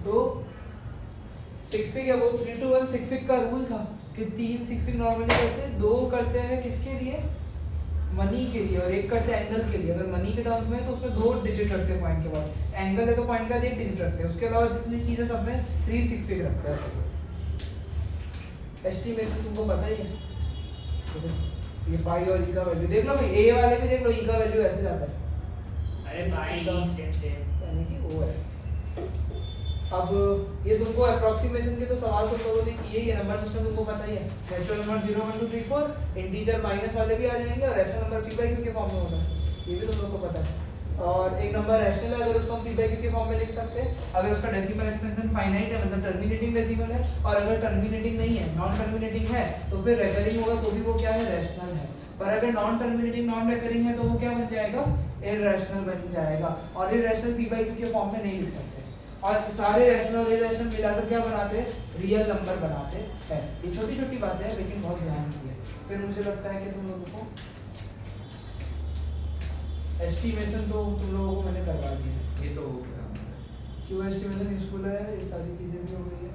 तो सिग्फिग है वो 3 to 1 सिग्फिग का रूल था कि 3 सिग्फिग नॉर्मली करते हैं, 2 करते हैं किसके लिए, मनी के लिए, और 1 करते हैं एंगल के लिए। अगर मनी के टर्म्स में है तो उसमें 2 डिजिट रखते हैं पॉइंट के बाद, एंगल है तो पॉइंट का 1 डिजिट रखते हैं, उसके अलावा जितनी चीजें सब में 3 सिग्फिग रखते हैं। एस्टिमेशन तुमको पता ही है, ये पाई और ई का वैल्यू देख लो भाई, ए वाले भी देख लो, ई का वैल्यू ऐसे जाता है, अरे पाई सेम यानी कि वो है। अब ये तुमको अप्रोक्सीमेशन के तो सवाल तो लोगों ने किए, ये नंबर सिस्टम तुमको पता ही है, नेचुरल नंबर 0 1 2 3 4, इंटीजर माइनस वाले भी आ जाएंगे और rational number p by q के फॉर्म में होता है, ये भी तुम लोग को पता है। और एक नंबर रैशनल है, अगर उसको हम p बाई q के फॉर्म में लिख सकते हैं अगर उसका डेसिमल एक्सपेंशन फाइनाइट है, मतलब टर्मिनेटिंग डेसिमल है, और अगर टर्मिनेटिंग नहीं है, नॉन टर्मिनेटिंग है, तो फिर रेकरिंग होगा तो भी वो क्या है, रैशनल है। पर अगर नॉन टर्मिनेटिंग नॉन रेकरिंग है तो वो क्या बन जाएगा, इररेशनल बन जाएगा, और इररेशनल p बाई q के फॉर्म में नहीं लिख सकते। और सारे रैशनल और इररेशनल मिलाकर क्या बनाते हैं, रियल नंबर बनाते हैं। ये छोटी छोटी बातें हैं लेकिन बहुत ध्यान की है। फिर मुझे लगता है कि तुम लोगों को एस्टिमेशन तो तुम लोगों को मैंने करवा दिया है, ये तो हो गया। क्यों एस्टिमेशन यूजफुल है, ये सारी चीजें भी हो गई है।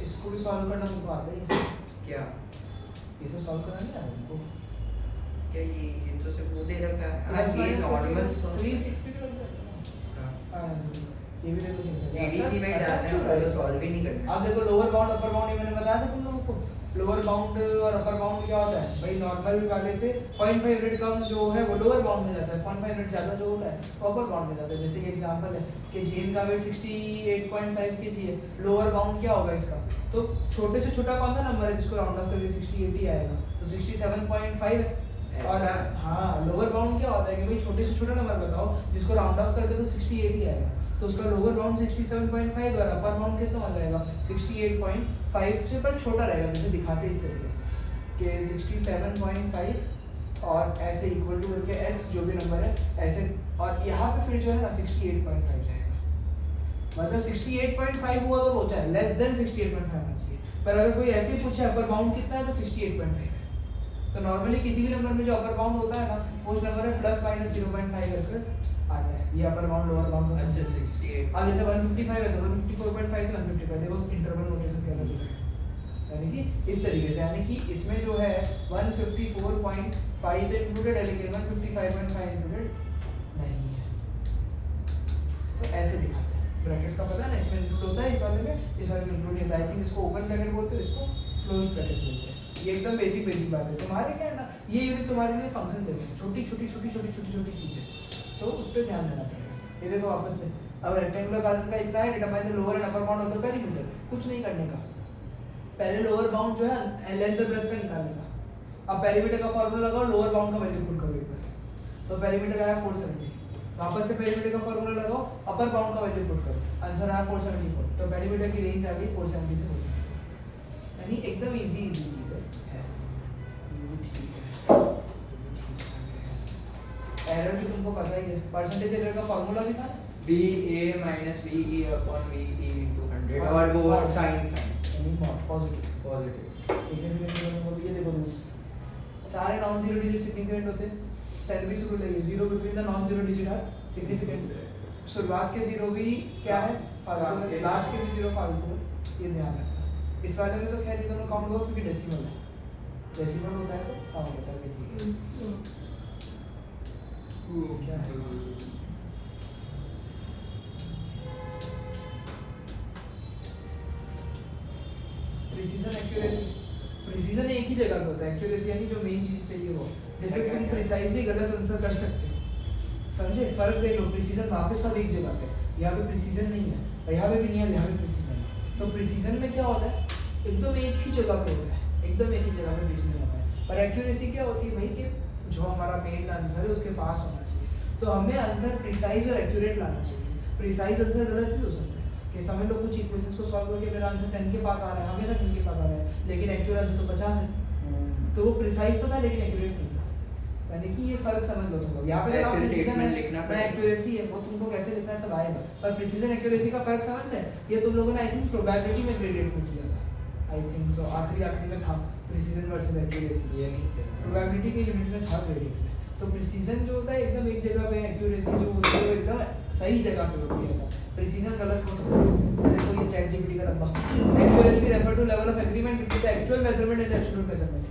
इसको भी सॉल्व करना तुमको आता ही है क्या इसे सॉल्व करना नहीं आता तुमको, क्या ये तो सिर्फ वो दे रखा है। प्लस हाँ, ये माइनस नॉर्मल 360 लग जाएगा। हाँ जी, ये भी देखो जीडीसी में डालना है, वो तो सॉल्व भी नहीं करना। अब देखो लोअर बाउंड अपर बाउंड, ये मैंने बताया था तुम लोगों को, लोअर बाउंड और अपर बाउंड क्या होता है भाई, नॉर्मल वाले से 0.5 यूनिट कम जो है वो लोअर बाउंड में जाता है, 0.5 यूनिट ज्यादा जो होता है वो अपर बाउंड में जाता है। जैसे कि एग्जांपल है कि जेन का वेट 68.5 kg है, लोअर बाउंड क्या होगा इसका, तो छोटे से छोटा कौन सा नंबर है जिसको राउंड ऑफ करके 60 80 आएगा, तो 67.5 है। और हाँ लोअर बाउंड क्या होता है कि भाई छोटे से छोटा नंबर बताओ जिसको राउंड ऑफ करके तो 60 80 आएगा, तो उसका लोअर बाउंड 67.5 और अपर बाउंड कितना हो जाएगा 68.5 से पर छोटा रहेगा, जैसे दिखाते हैं इस तरीके से कि 67.5 और ऐसे इक्वल टू करके x जो भी नंबर है ऐसे, और यहाँ पे फिर जो है ना 68.5 जाएगा, मतलब 68.5 हुआ तो बचा है, लेस देन 68.5 होना चाहिए। पर अगर कोई ऐसे ही पूछे अपर बाउंड कितना है तो 68.5 है। तो नॉर्मली किसी भी नंबर में जो अपर बाउंड होता है ना वो उस नंबर में प्लस माइनस 0.5 करके आता है, ये अपर बाउंड लोअर बाउंड। अच्छा 68। अब जैसे 155 है तो 154.5 से 155, देखो इंटरवल नोटेशन कैसा दिख रहा है, यानी कि इस तरीके से, यानी कि इसमें जो है 154.5 तो इंक्लूडेड है लेकिन 155.5 इंक्लूडेड नहीं है, तो ऐसे दिखाते हैं। ब्रैकेट्स का पता है ना, इसमें इंक्लूड होता है, इस वाले में, इस वाले में इंक्लूड नहीं होता। आई थिंक इसको ओपन ब्रैकेट बोलते हैं, इसको क्लोज्ड ब्रैकेट बोलते हैं। ये एकदम बेसिक बात है। तुम्हारे क्या है ना, ये यूनिट तुम्हारे लिए फंक्शन जैसे छोटी छोटी चीजें, तो उस पर ध्यान देना पड़ेगा। ये देखो वापस से, अब रेक्टेंगुलर गार्डन का इतना है, determine the lower and upper bound of the perimeter, कुछ नहीं करने का, पहले लोअर बाउंड जो है लेंथ ऑफ ब्रेथ का निकालने का। अब पेरीमीटर का फार्मूला लगाओ, लोअर बाउंड का वैल्यू पुट करो एक बार, तो पेरीमीटर आया 470, वापस से पेरीमीटर का फार्मूला लगाओ, अपर बाउंड का वैल्यू पुट करो, आंसर आया 474, तो पेरीमीटर की रेंज आ गई 470 से 474, यानी एकदम इजी चीज है। एरर भी तुमको पता ही है, परसेंटेज एरर का फार्मूला भी था B A minus B E upon B E into 100 और वो साइन पॉजिटिव सिग्निफिकेंट को ये देखो रूल्स सारे नॉन जीरो डिजिट सिग्निफिकेंट होते हैं। सैंडविच रूल है ये, zero between the non zero digit are significant. शुरुआत के जीरो भी क्या है फालतू है, लास्ट के भी जीरो फालतू है, ये ध्यान रखना। इस वाले में तो खैर ये दोनों काउंट होगा क्योंकि डेसिमल है, डेसिमल होता है तो काउंट होता है, ठीक है। क्या है प्रिसीजन एक्यूरेसी, प्रिसीजन एक ही जगह पे होता है, एक्यूरेसी यानी जो मेन चीज चाहिए वो, जैसे तुम प्रिसाइजली गलत आंसर कर सकते हो, समझे फर्क देख लो। प्रिसीजन वहाँ पे सब एक जगह पे, यहाँ पे प्रिसीजन नहीं है, यहाँ पे भी नहीं है, यहाँ पे प्रिसीजन है। तो प्रिसीजन में क्या होता है, एकदम एक ही जगह पे होता है, एकदम एक ही जगह पे प्रिसीजन होता है। पर एक्यूरेसी क्या होती है भाई कि जो हमारा मेन आंसर है उसके पास होना चाहिए, तो हमें आंसर प्रिसाइज और एक्यूरेट लाना चाहिए। प्रिसाइज आंसर गलत भी हो सकता है कि समझ लो कुछ इक्वेशंस को सॉल्व करके मेरा आंसर 10 के पास आ रहा है, हमेशा 10 के पास आ रहा है, लेकिन एक्चुअल आंसर तो 50 है, तो वो प्रिसाइज तो था लेकिन एक्यूरेट नहीं था। यानी कि ये फर्क समझ लो तुम लोग, यहाँ पे ऐसे स्टेटमेंट लिखना ना पड़ेगा, एक्यूरेसी है वो तुमको कैसे लिखना है सब आएगा, पर प्रिसीजन एक्यूरेसी का फर्क समझ गए। ये तुम लोगों ने आई थिंक प्रोबेबिलिटी में ग्रेडेड में किया था, आई थिंक सो आखिरी में था प्रिसीजन वर्सेस एक्यूरेसी, ये नहीं प्रोबेबिलिटी के लिमिट में था ग्रेडेड में। तो प्रिसीजन जो होता है एकदम एक जगह पे, एक्यूरेसी जो होती है वो एकदम सही जगह पे होती है ऐसा, प्रिसीजन गलत हो सकता है। देखो ये चैट जीपीटी का डब्बा, accuracy refer to level of agreement between the actual measurement and absolute measurement,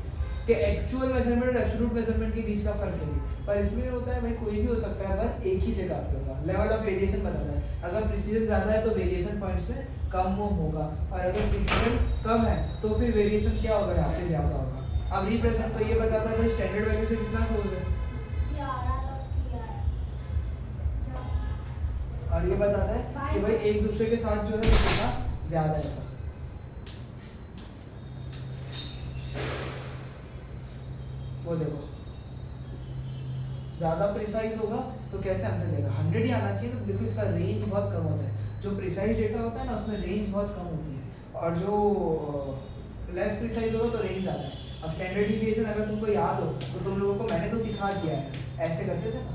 कि एक्चुअल मेजरमेंट और एब्सोल्यूट मेजरमेंट के बीच का फर्क है। पर इसमें होता है भाई कोई भी हो सकता है पर एक ही जगह पे होगा, लेवल ऑफ वेरिएशन बताता है। अगर प्रिसीजन ज़्यादा है तो वेरिएशन पॉइंट्स में कम वो होगा, और अगर प्रिसीजन कम है तो फिर वेरिएशन क्या होगा, यहाँ पे ज़्यादा होगा। अब रिप्रेजेंट तो ये बताता है भाई स्टैंडर्ड वैल्यू से कितना क्लोज है, और ये बताता है कि भाई एक दूसरे के साथ जो है वो कितना ज़्यादा है ऐसा। वो देखो ज़्यादा प्रिसाइज होगा तो कैसे आंसर देगा, 100 ही आना चाहिए। तो देखो इसका रेंज बहुत कम होता है, जो प्रिसाइज डेटा होता है ना उसमें रेंज बहुत कम होती है, और जो लेस प्रिसाइज होगा तो रेंज ज़्यादा है। अब स्टैंडर्ड डिविएशन अगर तुमको याद हो तो तुम लोगों को मैंने तो सिखा दिया है, ऐसे करते थे ना,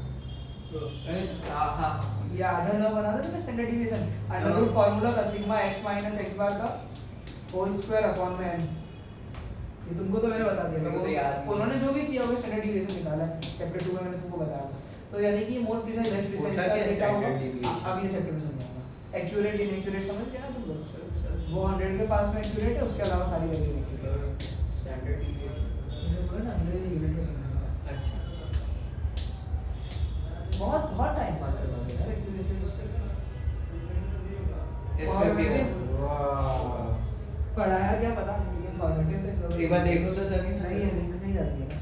ये आधा न बना देते ना standard deviation, under root formula का sigma x minus x bar का होल स्क्वायर अपॉन में n, ये तुमको तो मैंने बता दिया था। तो याद नहीं। उन्होंने जो भी किया होगा स्टैंडर्ड डिविएशन निकाला है, चैप्टर 2 में मैंने तुमको बताया था। तो यानी कि मोर प्रिसाइज लेस प्रिसाइज होता का क्या है डेटा होगा, standard deviation? अब ये चैप्टर में समझाऊंगा। एक्यूरेट इनएक्यूरेट समझ गए ना तुम लोग, वो 100 के पास में एक्यूरेट है, उसके अलावा सारी वैल्यू इनएक्यूरेट है। स्टैंडर्ड डिविएशन मैंने बोला ना अगले यूनिट में समझाऊंगा। अच्छा बहुत बहुत टाइम पास करवा दिया यार एक्यूरेसी उस पे। ऐसे भी है। पढ़ाया क्या पता नहीं, लेकिन फॉर्मेटिव तो एक बार देखो तो सही नहीं है, लिंक नहीं जाती है ना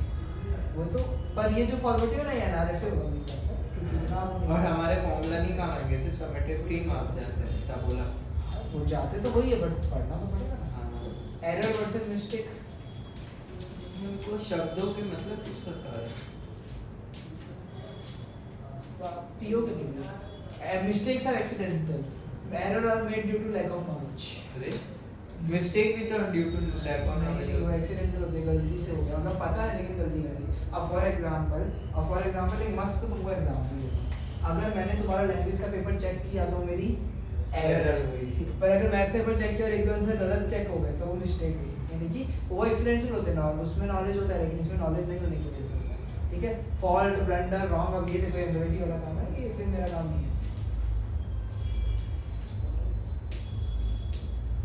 वो तो। पर ये जो फॉर्मेटिव है ना ये एनआरएफ होगा मुझे लगता है, क्योंकि इतना वो नहीं और है। हमारे फॉर्मूला नहीं काम आएंगे, सिर्फ समेटिव के ही मार्क्स जाते हैं, ऐसा बोला। वो जाते तो वही है बट पढ़ना तो पड़ेगा ना। हाँ एरर वर्सेस मिस्टेक, वो शब्दों के मतलब कुछ होता है। पीओ के लिए mistakes are accidental, error are made due to lack of knowledge. अरे मिस्टेक भी तो ड्यू टू लैक ऑफ नहीं वो नॉलेज। एक्सीडेंटल होते हैं, गलती से हो गया, मतलब पता है लेकिन गलती कर दी। अब फॉर एग्जांपल एक मस्त तुमको एग्जांपल देता हूं, अगर मैंने तुम्हारा लैंग्वेज का पेपर चेक किया तो मेरी एरर हुई, पर अगर मैथ्स का पेपर चेक किया और एक दो आंसर गलत चेक हो गए तो वो मिस्टेक हुई। यानी कि वो एक्सीडेंटल होते हैं ना, उसमें नॉलेज होता है लेकिन इसमें नॉलेज नहीं होने की वजह से होता है। ठीक है, फॉल्ट ब्लंडर रॉन्ग, अब ये देखो अंग्रेजी वाला काम है, ये फिर मेरा काम नहीं है।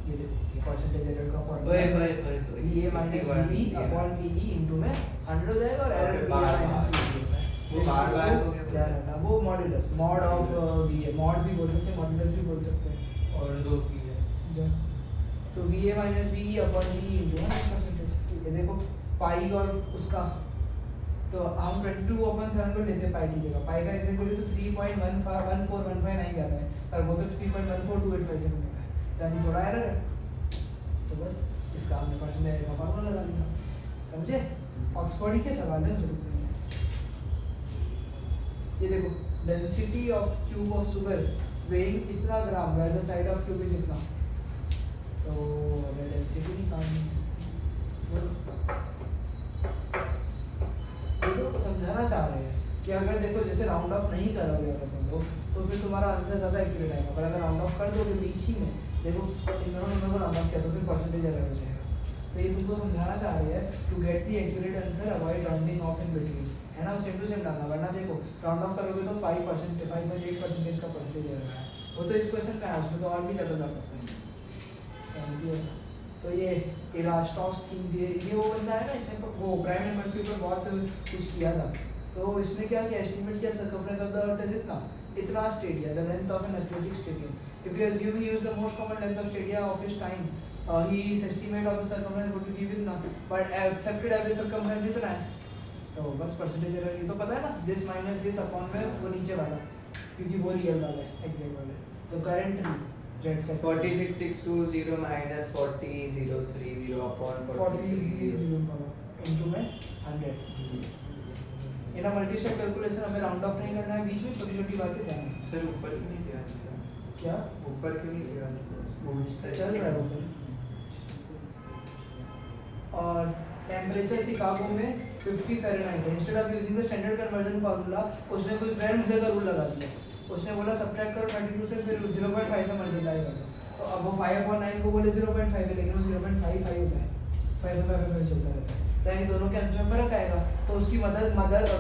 ये देखो ये परसेंटेज एरर का फॉर्मूला ओए है, ओए ओए ओए ये minus V upon V into में 100 हो जाएगा और एरर वी माइनस वी वो बार-बार हो गया। ध्यान रखना, वो मॉड्यूलस मॉड ऑफ वी है, मॉड भी बोल सकते हैं मॉड्यूलस भी बोल सकते हैं। और दो की है जो तो V A minus V upon V into percentage. ठीक है, देखो पाई और उसका तो हम 22/7 को लेते हैं पाई की जगह, पाई का एक्जेक्टली तो 3.1415 नहीं जाता है, पर वो तो 3.142857 होता है, यानी थोड़ा एरर है। तो बस इसका हमने परसेंटेज का फार्मूला लगा दिया, समझे? ऑक्सफोर्ड ही के सवाल है, मुझे लगता है। ये देखो density of cube of sugar weighing इतना gram where the side of cube is इतना, तो डेंसिटी निकालनी है। ये तो समझाना चाह रहे हैं कि अगर देखो जैसे राउंड ऑफ नहीं करोगे अगर तुम लोग तो फिर तुम्हारा आंसर ज़्यादा एक्यूरेट आएगा, पर अगर राउंड ऑफ कर दोगे बीच ही में, देखो इन दोनों नंबर को राउंड ऑफ किया तो फिर परसेंटेज एरर हो जाएगा। तो ये तुमको समझाना चाह रहे हैं to get the accurate answer avoid rounding off in between, है ना, सेम टू सेम डालना, वरना देखो राउंड ऑफ करोगे तो 5.8% का परसेंटेज एरर है, वो तो इस क्वेश्चन में है, उसमें तो और भी ज़्यादा जा सकते हैं। तो ये इरास्टोस्थीनिस ये वो बंदा है ना, इसने वो प्राइम नंबर्स के ऊपर बहुत कुछ किया था, तो इसने क्या किया, एस्टिमेट किया circumference of the earth is इतना stadia, the length of an athletic stadium, if you assume he used the most common length of stadia of his time, his estimate of the circumference would be given now, but accepted average circumference इतना है, तो बस percentage error ये तो पता है ना, this minus this upon में वो नीचे वाला, क्योंकि वो रियल वाला है एग्जैक्ट वाला है, तो करेंटली जो एक्सेप्ट 46620 minus 40030 upon 400 इनटू में 100। ये ना मल्टी स्टेप कैलकुलेशन, हमें राउंड ऑफ नहीं करना है, बीच में छोटी छोटी बातें ध्यान रखना। सर ऊपर क्यों नहीं दिया? क्या ऊपर क्यों नहीं दिया? चल रहा है वो तो। और टेम्परेचर शिकागो में 50 फ़ारेनहाइट है, instead of using the standard conversion formula उसने कोई ग्रैंड मेथड का रूल लगा दिया, उसने बोला सब्ट्रैक्ट करो 32 से फिर 0.5 से मल्टीप्लाई कर दो, तो अब वो 5/9 को बोले 0.5 है लेकिन वो 0.55 होता है, 5 चलता रहता है, तो यानी दोनों के आंसर में फर्क आएगा, तो उसकी मदर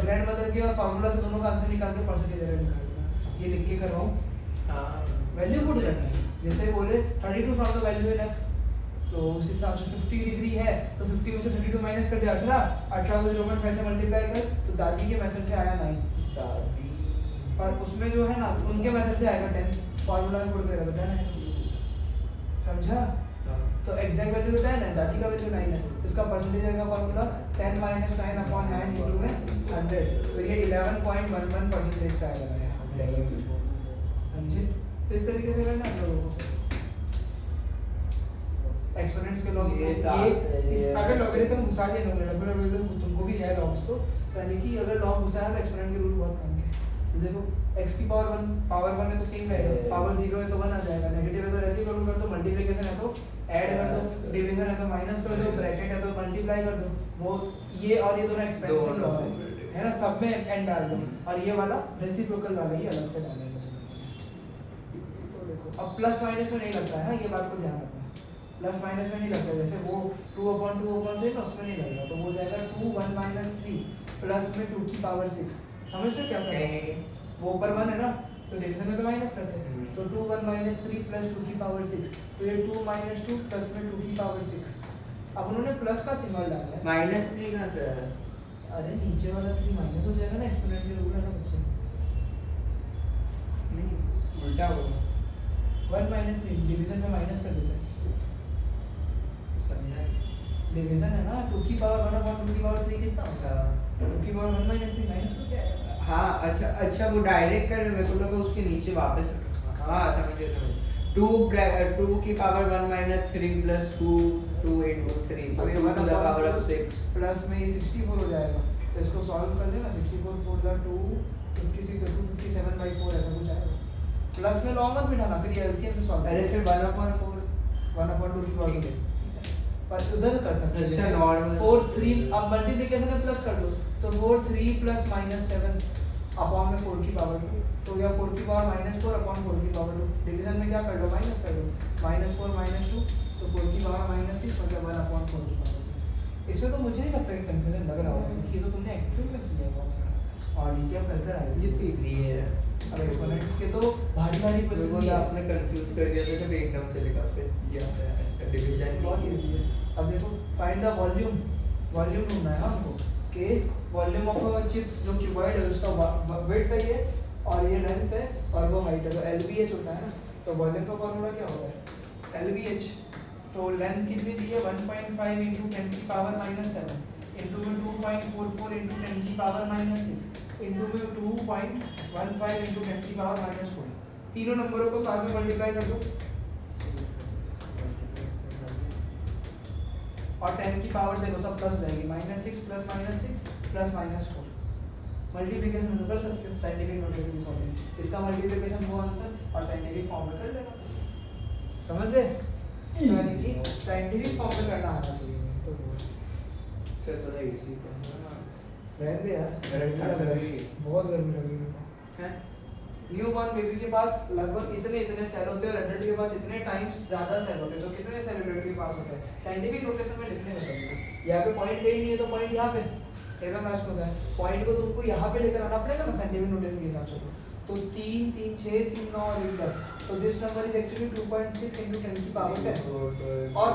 ग्रैंड मदर के और फार्मूला से दोनों का आंसर निकाल के परसेंटेज एरर निकाल देना। ये लिख के करवाऊँ, हाँ वैल्यू पुट करना है। जैसे बोले 32 from the value in F, तो उस हिसाब से 50 डिग्री है तो 50 में से 32 माइनस कर दिया 18 को 0.5 से मल्टीप्लाई कर, तो दादी के मेथड से आया 9, दादी पर उसमें जो है ना उनके मेथड से आएगा 10, फार्मूला में पुट करेगा तो 10 है, समझा? तो एग्जैक्ट वैल्यू तो 10 है, दादी का वैल्यू 9 है, तो इसका परसेंटेज का फार्मूला 10 माइनस 9 अपॉन 9 इंटू में 100, तो ये 11.11% का आएगा, समझे? तो इस तरीके से करना है लोगों को एक्सपोनेंट्स के लॉग, अगर लॉगरिथम घुसा दिया ना लॉगरिथम तुमको भी है लॉग्स तो यानी कि अगर लॉग घुसाया तो एक्सपोनेंट के रूल बहुत काम के। तो देखो x की पावर 1 है तो सेम रहेगा, पावर 0 है तो 1 आ जाएगा, नेगेटिव है तो ऐसे ही कर दो, मल्टीप्लिकेशन है तो ऐड कर दो, डिवीजन है तो माइनस कर दो, ब्रैकेट है तो मल्टीप्लाई कर दो, वो ये और ये दोनों एक्सपेंसिव है ना, सब में एंड डाल दो, और ये वाला रेसिप्रोकल वाला ही अलग से डालेंगे। तो देखो अब प्लस माइनस में नहीं लगता है, ये बात को ध्यान रखना, प्लस माइनस में नहीं लगता, जैसे वो 2/2 ना उसमें नहीं लगेगा, तो वो जाएगा 2 1 माइनस 3 प्लस में 2 की पावर 6, समझ रहे क्या कर रहे हैं? वो ऊपर 1 है ना, तो डिवीजन में तो माइनस करते हैं, तो 2 1 माइनस 3 प्लस 2 की पावर 6, तो ये 2 माइनस 2 प्लस में 2 की पावर 6, अब उन्होंने प्लस का सिंबल डाला है, -3 कहाँ से आया? अरे नीचे वाला 3 माइनस हो जाएगा ना, एक्सपोनेंट के रूल है ना बच्चे, नहीं उल्टा होगा, 1 माइनस 3 डिवीजन में माइनस कर देते हैं, समझा? डिवीजन है ना, 2 की पावर 1 अपॉन 2 की पावर 3 कितना होता है? 2 की पावर 1 माइनस 3 माइनस में क्या आएगा? हाँ अच्छा वो डायरेक्ट कर रहे, मेरे को लगा उसके नीचे वापस, हाँ समझ गया 2 की पावर 1 माइनस 3 प्लस 2 into 3, तो 2 to the power of 6 plus में ये 64 हो जाएगा, तो इसको सॉल्व कर लेना, 64 4 जा 2 56 तो 257/4 ऐसा कुछ आएगा, प्लस में लॉग मत बिठाना, फिर ये एलसीएम से सॉल्व अरे फिर 1/4 1/2 की पावर, पर उधर कर सकते हैं, अच्छा नॉर्मल 4 3, अब मल्टीप्लिकेशन में प्लस कर दो, तो 4 3 प्लस माइनस 7 अपॉन में 4 की पावर 2, तो या 4 की पावर -4 अपॉन 4 की पावर 2, डिवीजन में क्या कर दो माइनस कर दो, -4 -2 तो 4 की पावर -6 मतलब 1 अपॉन 4 की पावर 6। इसमें तो मुझे नहीं लगता कि कंफ्यूजन लग रहा होगा, क्योंकि ये तो तुमने एक्चुअल में किया है बहुत सारा, और ये क्या कर कर आए ये तो इजी है, अब एक्सपोनेंट्स के तो भारी भारी मेरे क्वेश्चन को है, आपने कंफ्यूज कर दिया था, तो एकदम से लिखा फिर ये आता है डिवीजन बहुत इजी है। अब देखो फाइंड द वॉल्यूम, वॉल्यूम ढूंढना है हमको कि वॉल्यूम ऑफ अ चिप जो क्यूबॉइड है उसका वेट का ये और ये लेंथ है और वो हाइट है, तो LBH होता है ना, तो वॉल्यूम का फॉर्मूला क्या होता है LBH, तो लेंथ कितनी दी है 1.5 इंटू 10 की पावर -7 इंटू में 2.44 इंटू 10 की पावर -6 इंटू में 2.15 इंटू 10 की पावर -4, तीनों नंबरों को साथ में मल्टीप्लाई कर दो और 10 की पावर देखो सब प्लस हो जाएगी, -6 प्लस -6 प्लस -4, मल्टीप्लिकेशन तो कर सकते हो, साइंटिफिक नोटेशन भी सॉल्व, इसका मल्टीप्लिकेशन वो आंसर और साइंटिफिक फॉर्म में कर लेना बस, समझ गए? तो यानी कि साइंटिफिक फॉर्म में करना आना चाहिए, तो फिर थोड़ा इजी करना रहने दे यार, गर्मी लग रही है। बहुत गर्मी लग रही है। न्यू बॉर्न बेबी के पास लगभग इतने सेल होते हैं और एडल्ट के पास इतने टाइम्स ज्यादा सेल होते हैं, तो कितने सेल एडल्ट के पास होते हैं साइंटिफिक नोटेशन में लिखने में पड़ेगा, यहाँ पे पॉइंट कहीं नहीं है तो पॉइंट यहाँ पे एकदम लास्ट में है, पॉइंट को तुमको यहाँ पे लेकर आना पड़ेगा ना साइंटिफिक नोटेशन के हिसाब से, तो 3 3 6 3 9 और 1 10, तो this number is actually 2.6 into 10 की पावर 10, और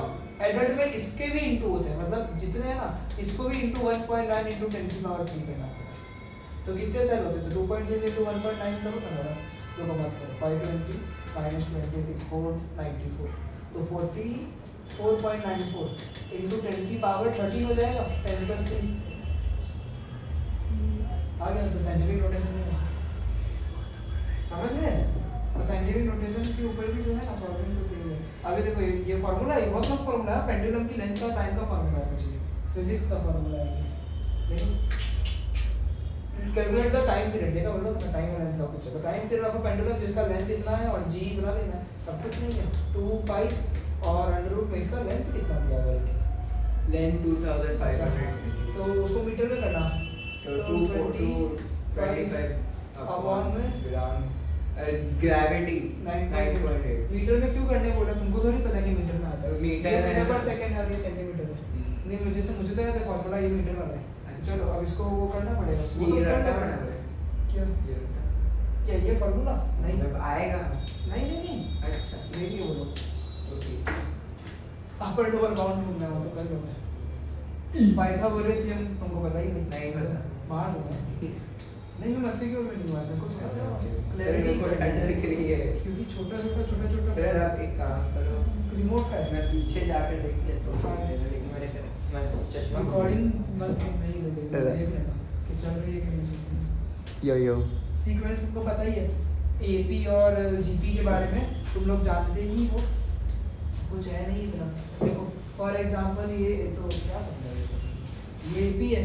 एडल्ट में इसके भी इंटू होते हैं, मतलब जितने हैं ना इसको भी इंटू 1.9 into 10 की पावर 3 करना पड़ेगा, तो कितने सेल होते हैं, तो 2.6 into 1.9 करो ना जरा, दो का बात करो 520 -26 494, तो 44.94 into 10 की पावर 13 हो जाएगा, 10 + 3 आ गया, तो साइंटिफिक नोटेशन में समझ गए, तो साइंटिफिक नोटेशन के ऊपर भी जो है ना सॉल्विंग तो चाहिए। अभी देखो ये फार्मूला है, बहुत मस्त फार्मूला है, पेंडुलम की लेंथ का टाइम का फार्मूला है, कुछ फिजिक्स का फार्मूला है, देखो कैलकुलेट द टाइम पीरियड, देखा बोलो तो टाइम और लेंथ का कुछ है, तो time period of a pendulum जिसका लेंथ इतना है और जी इतना लेना है, सब कुछ नहीं है, 2 पाई और अंडर में इसका लेंथ कितना दिया हुआ है, लेंथ 2500, तो उसको मीटर में करना, तो 225 अपॉन में ग्रेविटी 9.8 मीटर में क्यों करने बोला, तुमको थोड़ी पता कि मीटर में आता है, मीटर पर सेकंड है, सेंटीमीटर में नहीं, मुझे तो याद है फार्मूला ये मीटर वाला है। चलो अब इसको वो करना पड़ेगा, ये रटा बना है क्या ये रटा क्या ये फॉर्मूला नहीं जब आएगा नहीं अच्छा ये भी बोलो ओके अपर लोअर बाउंड ढूंढना हो तो कर लो पाइथागोरस तुमको पता ही नहीं पता। मार दूंगा नहीं मैं मस्ती की ओर में नहीं हुआ मेरे को थोड़ा सर क्लैरिटी मेरे को ठंडर के लिए है क्योंकि छोटा सर आप एक काम करो रिमोट का है मैं पीछे जाकर देख लेता हूँ हाँ। लेकिन मैं चश्मा रिकॉर्डिंग मत नहीं लगेगा देख लेना कि चल रही है कि नहीं चल रही यो यो सीक्वेंस तुमको पता ही है एपी और जीपी के बारे में तुम लोग जानते ही हो कुछ है नहीं इतना देखो फॉर एग्जांपल ये तो क्या समझा ये एपी है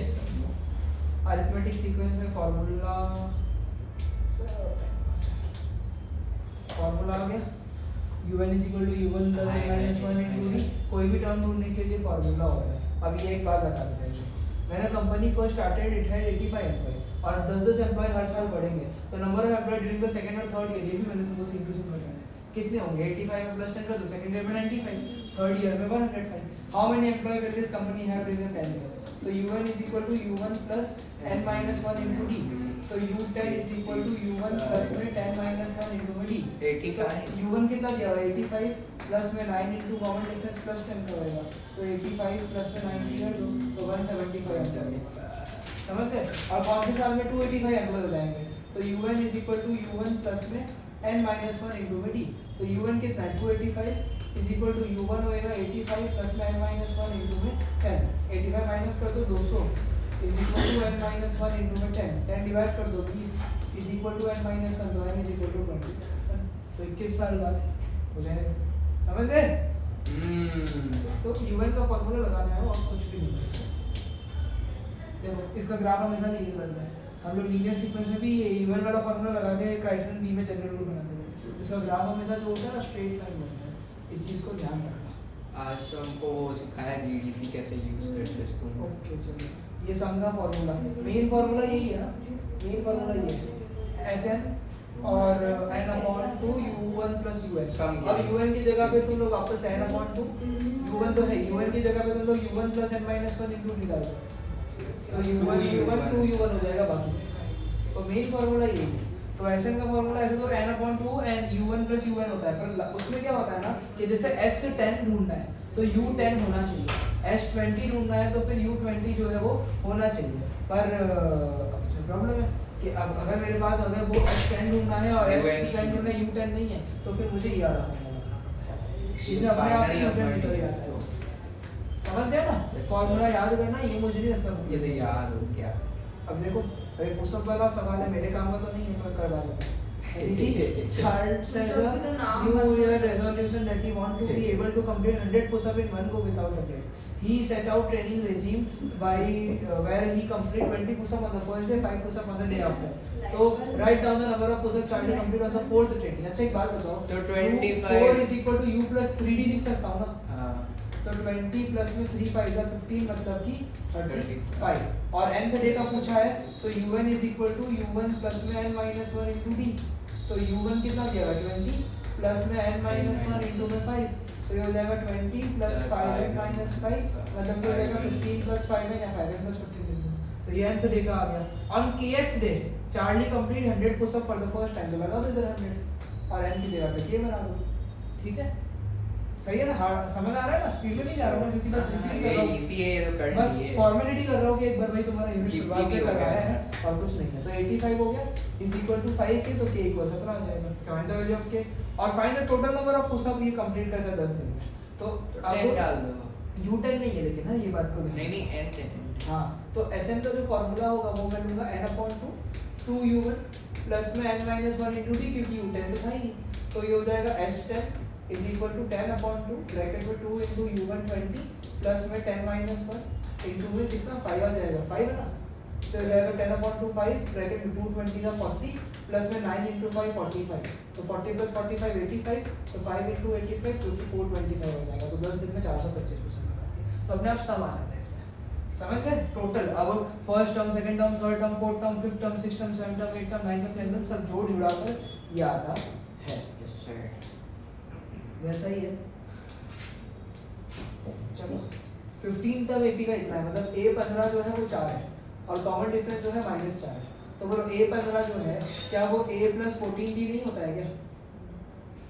अरिथमेटिक सीक्वेंस में फार्मूला आ गया un is equal to u1 plus n minus 1 into d कोई भी टर्म ढूंढने के लिए फार्मूला होता है। अब ये एक बात बता देते हैं मैंने company first started it had 85 employ और 10-10 एम्प्लॉय हर साल बढ़ेंगे तो number of employ during the second और थर्ड ईयर ये भी मैंने तुमको सिंपल टू सिंपल बताया कितने होंगे 85 में प्लस 10 कर दो सेकंड ईयर में 95 थर्ड ईयर में 105 how many employ will this company have during the 10 year तो u1 is equal to u1 plus n minus 1 into d तो u10 is equal to u1 plus में 10 minus 1 into d 85 u1 कितना दिया हुआ है 85 plus में 9 into common difference plus 10 का होएगा तो 85 प्लस में 90 कर दो तो 175 एम्प्लॉय समझ गए और कौन से साल में 285 एम्प्लॉय हो जाएंगे तो u1 is equal to u1 plus में n minus 1 into में d तो u1 कितना है 285 is equal to u1 होएगा 85 प्लस में n minus 1 into में 10 85 माइनस कर दो 200 is equal to n minus 1 into में 10 10 डिवाइड कर दो 20 is equal to n minus 1 तो n is equal to 20 तो 21 साल बाद हो जाएगा समझ गए तो u1 का फॉर्मूला लगाना है और कुछ भी नहीं है देखो इसका ग्राफ हमेशा लीनियर बनता है हम लोग लीनियर सीक्वेंस में भी ये u1 वाला फॉर्मूला लगा के क्राइटेरियन बी में जनरल रूल बनाते हैं इसका ग्राफ हमेशा जो होता है ना स्ट्रेट लाइन बनता है इस चीज को ध्यान रखना आज तो हमको वो सिखाया जीडीसी कैसे यूज करते हैं इसको ओके चलो ये सम का फॉर्मूला मेन फॉर्मूला यही है मेन फॉर्मूला ये है Sn और n upon 2 u1 plus un Sum अब un की जगह पे तुम लोग वापस n अपॉन 2 u1 तो है un की जगह पे तुम लोग u1 plus n minus 1 into निकाल दो तो u1 2 u1 हो जाएगा बाकी से तो मेन फॉर्मूला यही है तो Sn का फॉर्मूला ऐसे तो n upon 2 and u1 plus un होता है पर उसमें क्या होता है ना कि जैसे S10 ढूंढना है तो u10 होना चाहिए S20 ढूंढना है तो फिर u20 जो है वो होना चाहिए पर इसमें प्रॉब्लम है कि अब अगर मेरे पास अगर वो S10 ढूंढना है और S10 ढूंढना है u10 नहीं है तो फिर मुझे ये वाला इसमें अपने आप ही u10 निकल जाता है समझ गया ना फॉर्मूला याद करना ये मुझे नहीं लगता ये तो याद हो गया अब देखो भाई पुशअप वाला सवाल है मेरे काम का तो नहीं है तो करवा देता हूं Chart says new year resolution that he want to be able to complete 100 push-up in one go without a break. He set out training regime by where he complete 20 push-up on the first day, 5 push-up on the day after. तो write down the number of push-up Charlie complete on the fourth training. अच्छा एक बात बताओ तो 25 4 is equal to u plus 3d लिख सकता हूँ ना हाँ तो 20 प्लस में 3 5 का 15 मतलब कि 35 और nth डे का पूछा है तो un is equal to u1 plus में n minus 1 into d तो u1 कितना दिया हुआ 20 प्लस में n minus 1 into में 5 तो ये हो जाएगा 20 प्लस 5 minus 5 मतलब कि हो जाएगा 15 प्लस 5 या 5 प्लस 15 तो ये nth डे का आ गया on kth day Charlie complete 100 pushup for the first time तो लगा दो इधर 100 और n की जगह पे k बना दो ठीक है सही है ना हाँ समझ आ रहा है ना स्पीड में नहीं जा रहा हूँ क्योंकि बस रिपीट कर रहा हूँ इजी है ये तो कर बस लिए फॉर्मेलिटी कर रहा हूँ कि एक बार भाई तुम्हारा यूनिट शुरुआत से करवाया है और कुछ नहीं है तो 85 हो गया इज इक्वल टू 5 के तो k इक्वल 17 आ जाएगा find the value of k और find the total number of pushup ये कंप्लीट करता है 10 दिन में तो अब डाल दो u10 नहीं है लेकिन हाँ ये बात को नहीं नहीं n है हाँ तो Sn का जो फॉर्मूला होगा वो मैं लूंगा n/2 2u1 प्लस में n - 1 into d क्योंकि u10 तो था ही नहीं तो ये हो जाएगा S10 is equal to 10/2 bracket में 2 into u1 20 प्लस में 10 - 1 into में कितना 5 आ जाएगा 5 है ना तो हो जाएगा 10/2 5 ब्रैकेट में 220 का 40 प्लस में 9 into 5 45 तो 40 प्लस 45 85 तो 5 into 85 क्योंकि 425 हो जाएगा तो 10 दिन में 425% तो अपने आप सम आ जाता है इसमें समझ गए टोटल अब first term second term third term fourth term fifth term sixth term seventh term eight term ninth term tenth term सब जोड़ जुड़ा कर ये आता है यस सर वैसा ही है चलो 15 तक एपी का इतना है मतलब a15 जो है वो 4 है और कॉमन डिफरेंस जो है -4 है तो बोलो a15 जो है क्या वो a + 14d नहीं होता है क्या?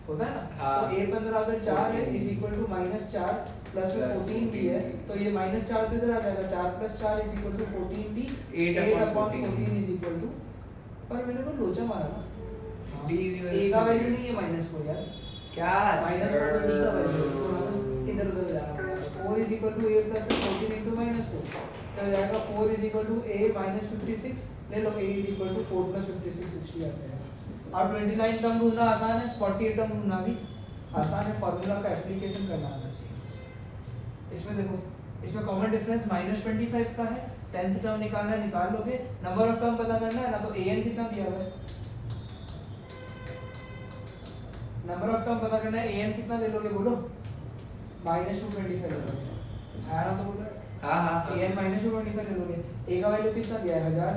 होता है ना? हाँ। तो a15 अगर 4 है इज इक्वल टू -4 प्लस में 14d है, तो ये -4 तो इधर आ जाएगा, 4 + 4 is equal to 14d, 8/14 is equal to, पर मैंने को लोचा मारा ना, a का वैल्यू नहीं है -4 यार, क्या -4 तो d का वैल्यू है, तो बस इधर-उधर जाना पड़ेगा। 4 is equal to a + 14 into -4, तो आ जाएगा 4 इज इक्वल टू a - 56, ले लो a इज इक्वल टू 4 + 56 60 आ जाएगा। और 29 टर्म ढूंढना आसान है, 48 टर्म ढूंढना भी आसान है, फार्मूला का एप्लीकेशन करना आना चाहिए। इसमें देखो, इसमें कॉमन डिफरेंस -25 का है, 10th टर्म निकालना है, निकाल लोगे। नंबर ऑफ टर्म पता करना है ना, तो an कितना दिया हुआ है, नंबर ऑफ टर्म पता करना है, an कितना ले लोगे बोलो, -225 ले लोगे, है ना? तो बोलो हाँ an -225 ले लोगे, a का वैल्यू कितना दिया है 1000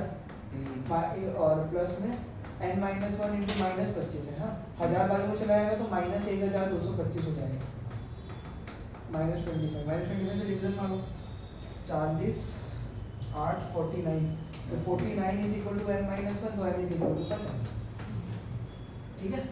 और प्लस में n - 1 into -25 है, हाँ 1000 भाग में चला जाएगा तो -1225 हो जाएगा, -25 से डिवीजन मारो, 40 8 49, तो 49 इज इक्वल टू n - 1, तो n इज इक्वल टू 50, ठीक है?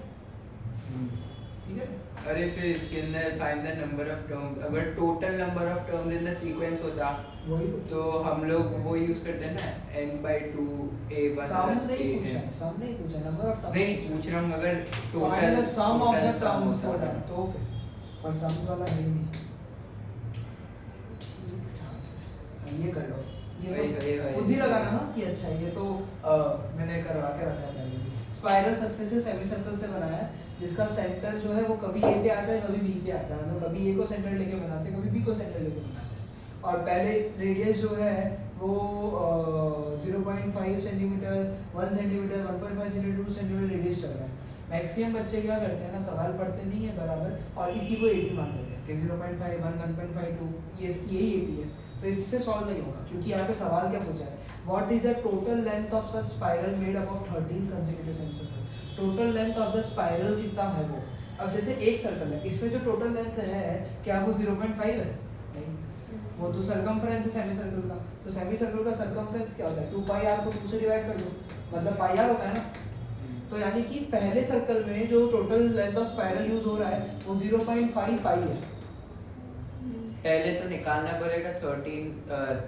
ठीक है? अरे फिर इसके अंदर find the number of terms, अगर total number of terms in the sequence होता वही तो हम लोग वो यूज करते हैं ना n/2 a1 सम plus नहीं a पूछा, n। सम नहीं पूछा, नंबर ऑफ टर्म्स नहीं पूछ रहा हूँ, अगर find the sum of the terms होता बोला तो फिर, और सम वाला है ही नहीं, ये कर लो, ये सब खुद ही लगाना, हाँ कि अच्छा ये तो मैंने करवा के रखा है पहले भी। स्पाइरल सक्सेसिव सेमी सर्कल से बनाया है, जिसका सेंटर जो है वो कभी a पे आता है कभी b पे आता है, मतलब कभी a को सेंटर लेके बनाते हैं कभी b को सेंटर लेके बनाते हैं। और पहले रेडियस जो है वो 0.5 centimetre, 1 centimetre, 1.5 centimetre, 2 centimetre radius चल रहा है। मैक्सिमम बच्चे क्या करते हैं ना, सवाल पढ़ते नहीं है बराबर और इसी को AP मान लेते हैं कि 0.5, 1, 1.5, 2 ये यही AP है, तो इससे सॉल्व नहीं होगा, क्योंकि यहाँ पे सवाल क्या पूछा है, what is the total length of such spiral made up of 13 consecutive semi, total length of the spiral कितना है वो। अब जैसे एक सर्कल है, इसमें जो टोटल लेंथ है क्या वो 0.5 है? नहीं, वो तो सर्कमफ्रेंस है सेमी सर्कल का, तो सेमी सर्कल का सर्कमफ्रेंस क्या होता है, 2πr को 2 से डिवाइड कर दो, मतलब πr होता है ना। तो यानी कि पहले सर्कल में जो total length of spiral use हो रहा है वो 0.5 पाई है। पहले तो निकालना पड़ेगा 13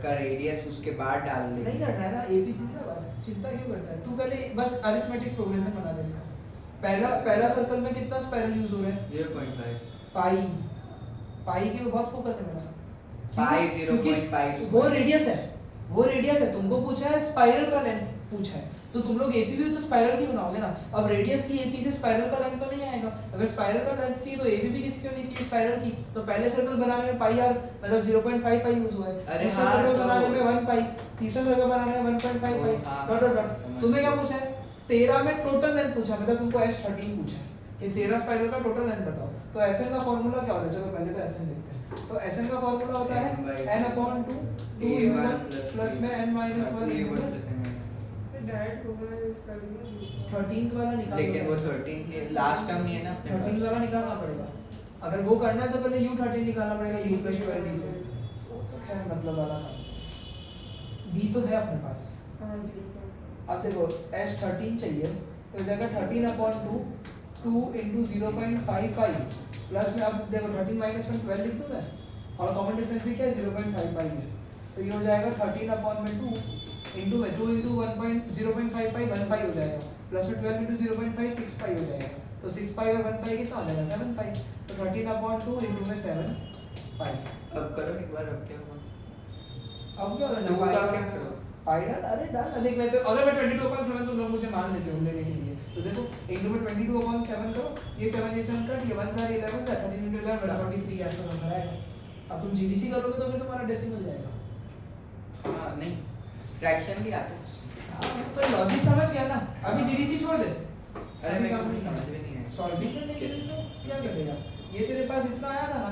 का रेडियस, उसके बाद डाल नहीं लेंगे। करना है ना, एपी चिंता क्यों करता है तू, पहले बस अरिथमेटिक प्रोग्रेशन बना दे इसका। पहला सर्कल में कितना स्पाइरल यूज हो रहा है, 0.5 पाई के बहुत फोकस है मेरा, पाई क्योंकि 0.5 वो रेडियस है, तुमको पूछा है स्पाइरल का लेंथ पूछा है, तो तुम लोग एपी भी तो स्पाइरल की बनाओगे ना। अब रेडियस की एपी से स्पाइरल का लेंथ तो नहीं आएगा, अगर स्पाइरल का लेंथ चाहिए तो एपी भी किसकी होनी चाहिए, स्पाइरल की। तो पहले सर्कल बनाने में पाई आर मतलब 0.5 पाई यूज हुआ है, अरे दूसरा हाँ, सर्कल तो- बनाने में 1 पाई, तीसरा सर्कल बनाने में 1.5 पाई, हाँ, डॉट डॉट डॉट। समझ तुम्हें क्या गया। पूछा है, 13 में टोटल लेंथ पूछा, मतलब तुमको S13 पूछा है कि 13 स्पाइरल का टोटल लेंथ बताओ। तो SN का फार्मूला क्या होता है, चलो पहले तो SN लिखते हैं। तो SN का फार्मूला होता है n/2 2 प्लस में n - 1 डायरेक्ट होगा इसका भी ना दूसरा 13th वाला निकाल, लेकिन वो 13 के लास्ट टर्म नहीं है ना अपने 13th वाला निकालना पड़ेगा। अगर वो करना है तो पहले U13 निकालना पड़ेगा, U + 12D से, तो खैर मतलब वाला काम। B तो है अपने पास। हाँ 0.5 अब देखो S13 चाहिए तो हो जाएगा 13/2 2 into 0.5 पाई प्लस में, अब देखो 13 - 1 12 लिख दूंगा और कॉमन डिफरेंस भी क्या है 0.5 पाई है, तो ये हो जाएगा 13/2 इंटू में 2 into 0.5 पाई 1 पाई हो जाएगा, प्लस में 12 into 0.5 6 पाई हो जाएगा, तो 6 पाई और 1 पाई कितना हो जाएगा 7 पाई, तो 13/2 इंटू में 7 पाई। अब करो एक बार, अब क्या होगा, अब क्या करना 2 पाई का डाल, क्या करो? पाई डाल, अरे डाल, देख मैं तो अगर मैं 22/7 तुम लोग मुझे मान लेते हो लेने के लिए, तो देखो इंटू में 22/7 करो, ये 7 कट, ये 1 * 11 13 into 11 43 ऐसा नंबर आएगा। अब तुम जीडीसी करोगे तो फिर तुम्हारा डेसिमल जाएगा। हाँ नहीं, फ्रैक्शन भी आते हैं। तो लॉजिक समझ गया ना, अभी जीडीसी छोड़ दे, अरे मेरे को समझ में नहीं आया। सॉल्विंग करने के लिए तो क्या करेगा, ये तेरे पास इतना आया था ना,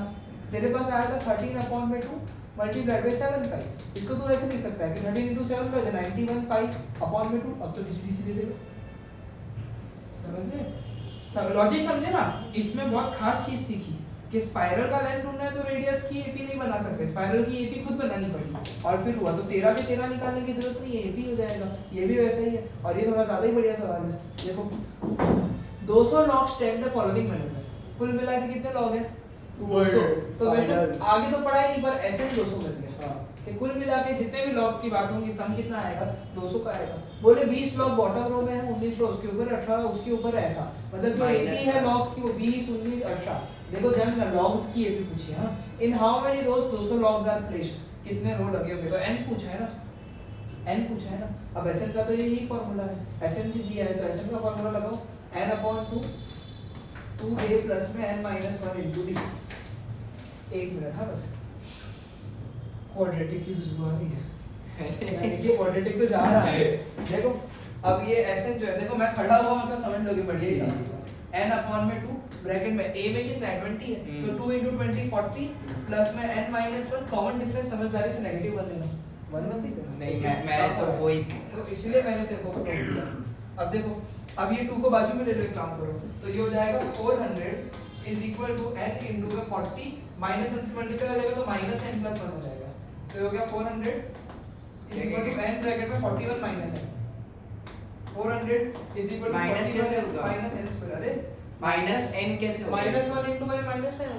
तेरे पास आया था 13/2 मल्टीप्लाइड बाय 7 पाई, इसको तू ऐसे लिख सकता है कि 13 into 7 कर दे 91 पाई अपॉन में 2, अब तो डीसी दे देगा। समझ गए, सब लॉजिक समझे ना। इसमें बहुत खास चीज सीखी कि स्पाइरल का लेंथ ढूंढना है तो रेडियस की एपी नहीं बना सकते, स्पाइरल की एपी खुद बनानी पड़ेगी। और फिर हुआ तो 13 के 13 निकालने की जरूरत नहीं है, एपी हो जाएगा। ये भी वैसा ही है। और ये थोड़ा ज्यादा ही बढ़िया सवाल है। देखो 200 log step the following manner, कुल मिला के कितने लॉग हैं 200। तो मेरे को आगे तो पढ़ा ही नहीं, पर ऐसे ही 200 मिल गया। हाँ। कि कुल मिला के जितने भी लॉग की बात होगी सम कितना आएगा 200 का आएगा। बोले 20 लॉग बॉटम रो में है, 19 रो उसके ऊपर, 18 उसके ऊपर है, ऐसा मतलब जो 80 है लॉग्स की वो 20 19 18। देखो जब मैं लॉग्स की एपी पूछी हां, in how many rows 200 logs are placed, कितने रो लगे होंगे, तो n पूछा है ना, n पूछा है ना। अब Sn का तो यही फार्मूला है, Sn भी दिया है तो Sn का फार्मूला लगाओ n/2 2a प्लस में n - 1 इनटू d। एक मिनट हां बस, क्वाड्रेटिक यूज हुआ नहीं है यानी कि क्वाड्रेटिक तो जा रहा है। देखो अब ये Sn जो है, देखो मैं खड़ा हुआ मतलब समझ लोगे बढ़िया ही समझ लो। n/2 ब्रैकेट में a में कितना है 20 है, तो 2 * 20 40 प्लस में n - 1 कॉमन डिफरेंस समझदारी से नेगेटिव बन लेना, 1 मत लिख देना। नहीं मैं तो कोई तो इसलिए मैंने तेरे को बता दिया। अब देखो अब ये 2 को बाजू में ले लो, एक काम करो तो ये हो जाएगा 400 is equal to n into 40 -1 से मल्टीप्लाई हो जाएगा तो -n + 1 हो जाएगा। तो ये हो गया 400 is equal to n bracket में 41 - n, 400 is equal to minus कैसे होगा? -n²। अरे माइनस n कैसे होगा? -1 इनटू -n होगा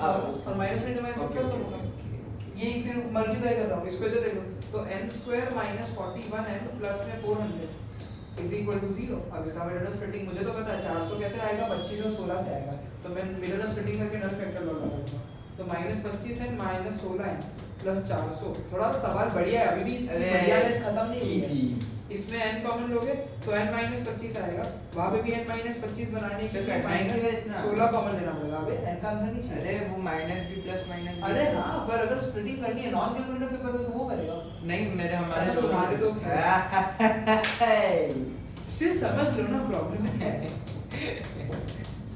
और -n इनटू -n प्लस होगा। ये फिर मल्टीप्लाई कर रहा हूं, इसको इधर ले लो तो n² - 41n प्लस में 400 इज इक्वल टू 0। अब इसका मिडल स्प्लिटिंग मुझे तो पता है 400 कैसे आएगा, 25 और 16 से आएगा, तो मैं मिडल स्प्लिटिंग करके नल फैक्टर लगा दूंगा तो -25n - 16n प्लस 400। थोड़ा सवाल बढ़िया है, अभी भी इसकी बढ़ियानेस खत्म नहीं हुई है। इसमें n कॉमन लोगे तो n - 25 आएगा, वहां पे भी n - 25 बनाने के लिए -16 कॉमन लेना पड़ेगा। अबे n का आंसर नहीं चाहिए। अरे वो माइनस भी प्लस माइनस भी। अरे हां पर अगर स्प्लिटिंग करनी है नॉन कैलकुलेटर पेपर में तो वो करेगा। नहीं मेरे हमारे अच्छा, तुम्हारे तो स्टिल समझ लो ना प्रॉब्लम है।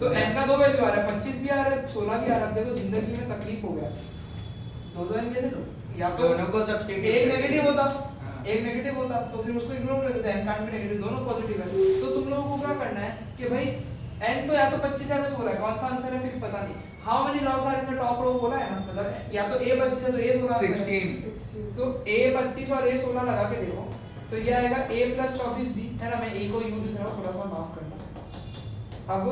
तो n का दो वैल्यू आ रहा है, 25 भी आ रहा है 16 भी आ रहा है। देखो जिंदगी में तकलीफ हो गया, दो n कैसे लो, या तो दोनों को सब्स्टिट्यूट एक नेगेटिव होता, हाँ। एक नेगेटिव होता तो फिर उसको इग्नोर कर देते, n कांट में नेगेटिव दोनों पॉजिटिव है। तो तुम लोगों को क्या करना है कि भाई n तो या तो 25 या तो 16 है, कौन सा आंसर है फिक्स पता नहीं। How many logs are in the top row बोला है ना, मतलब या तो a 25 है तो a 16 16 तो a 25 और a 16 लगा के देखो तो ये आएगा a + 24b है ना। मैं a को u लिख रहा हूं, थोड़ा सा माफ करना। अब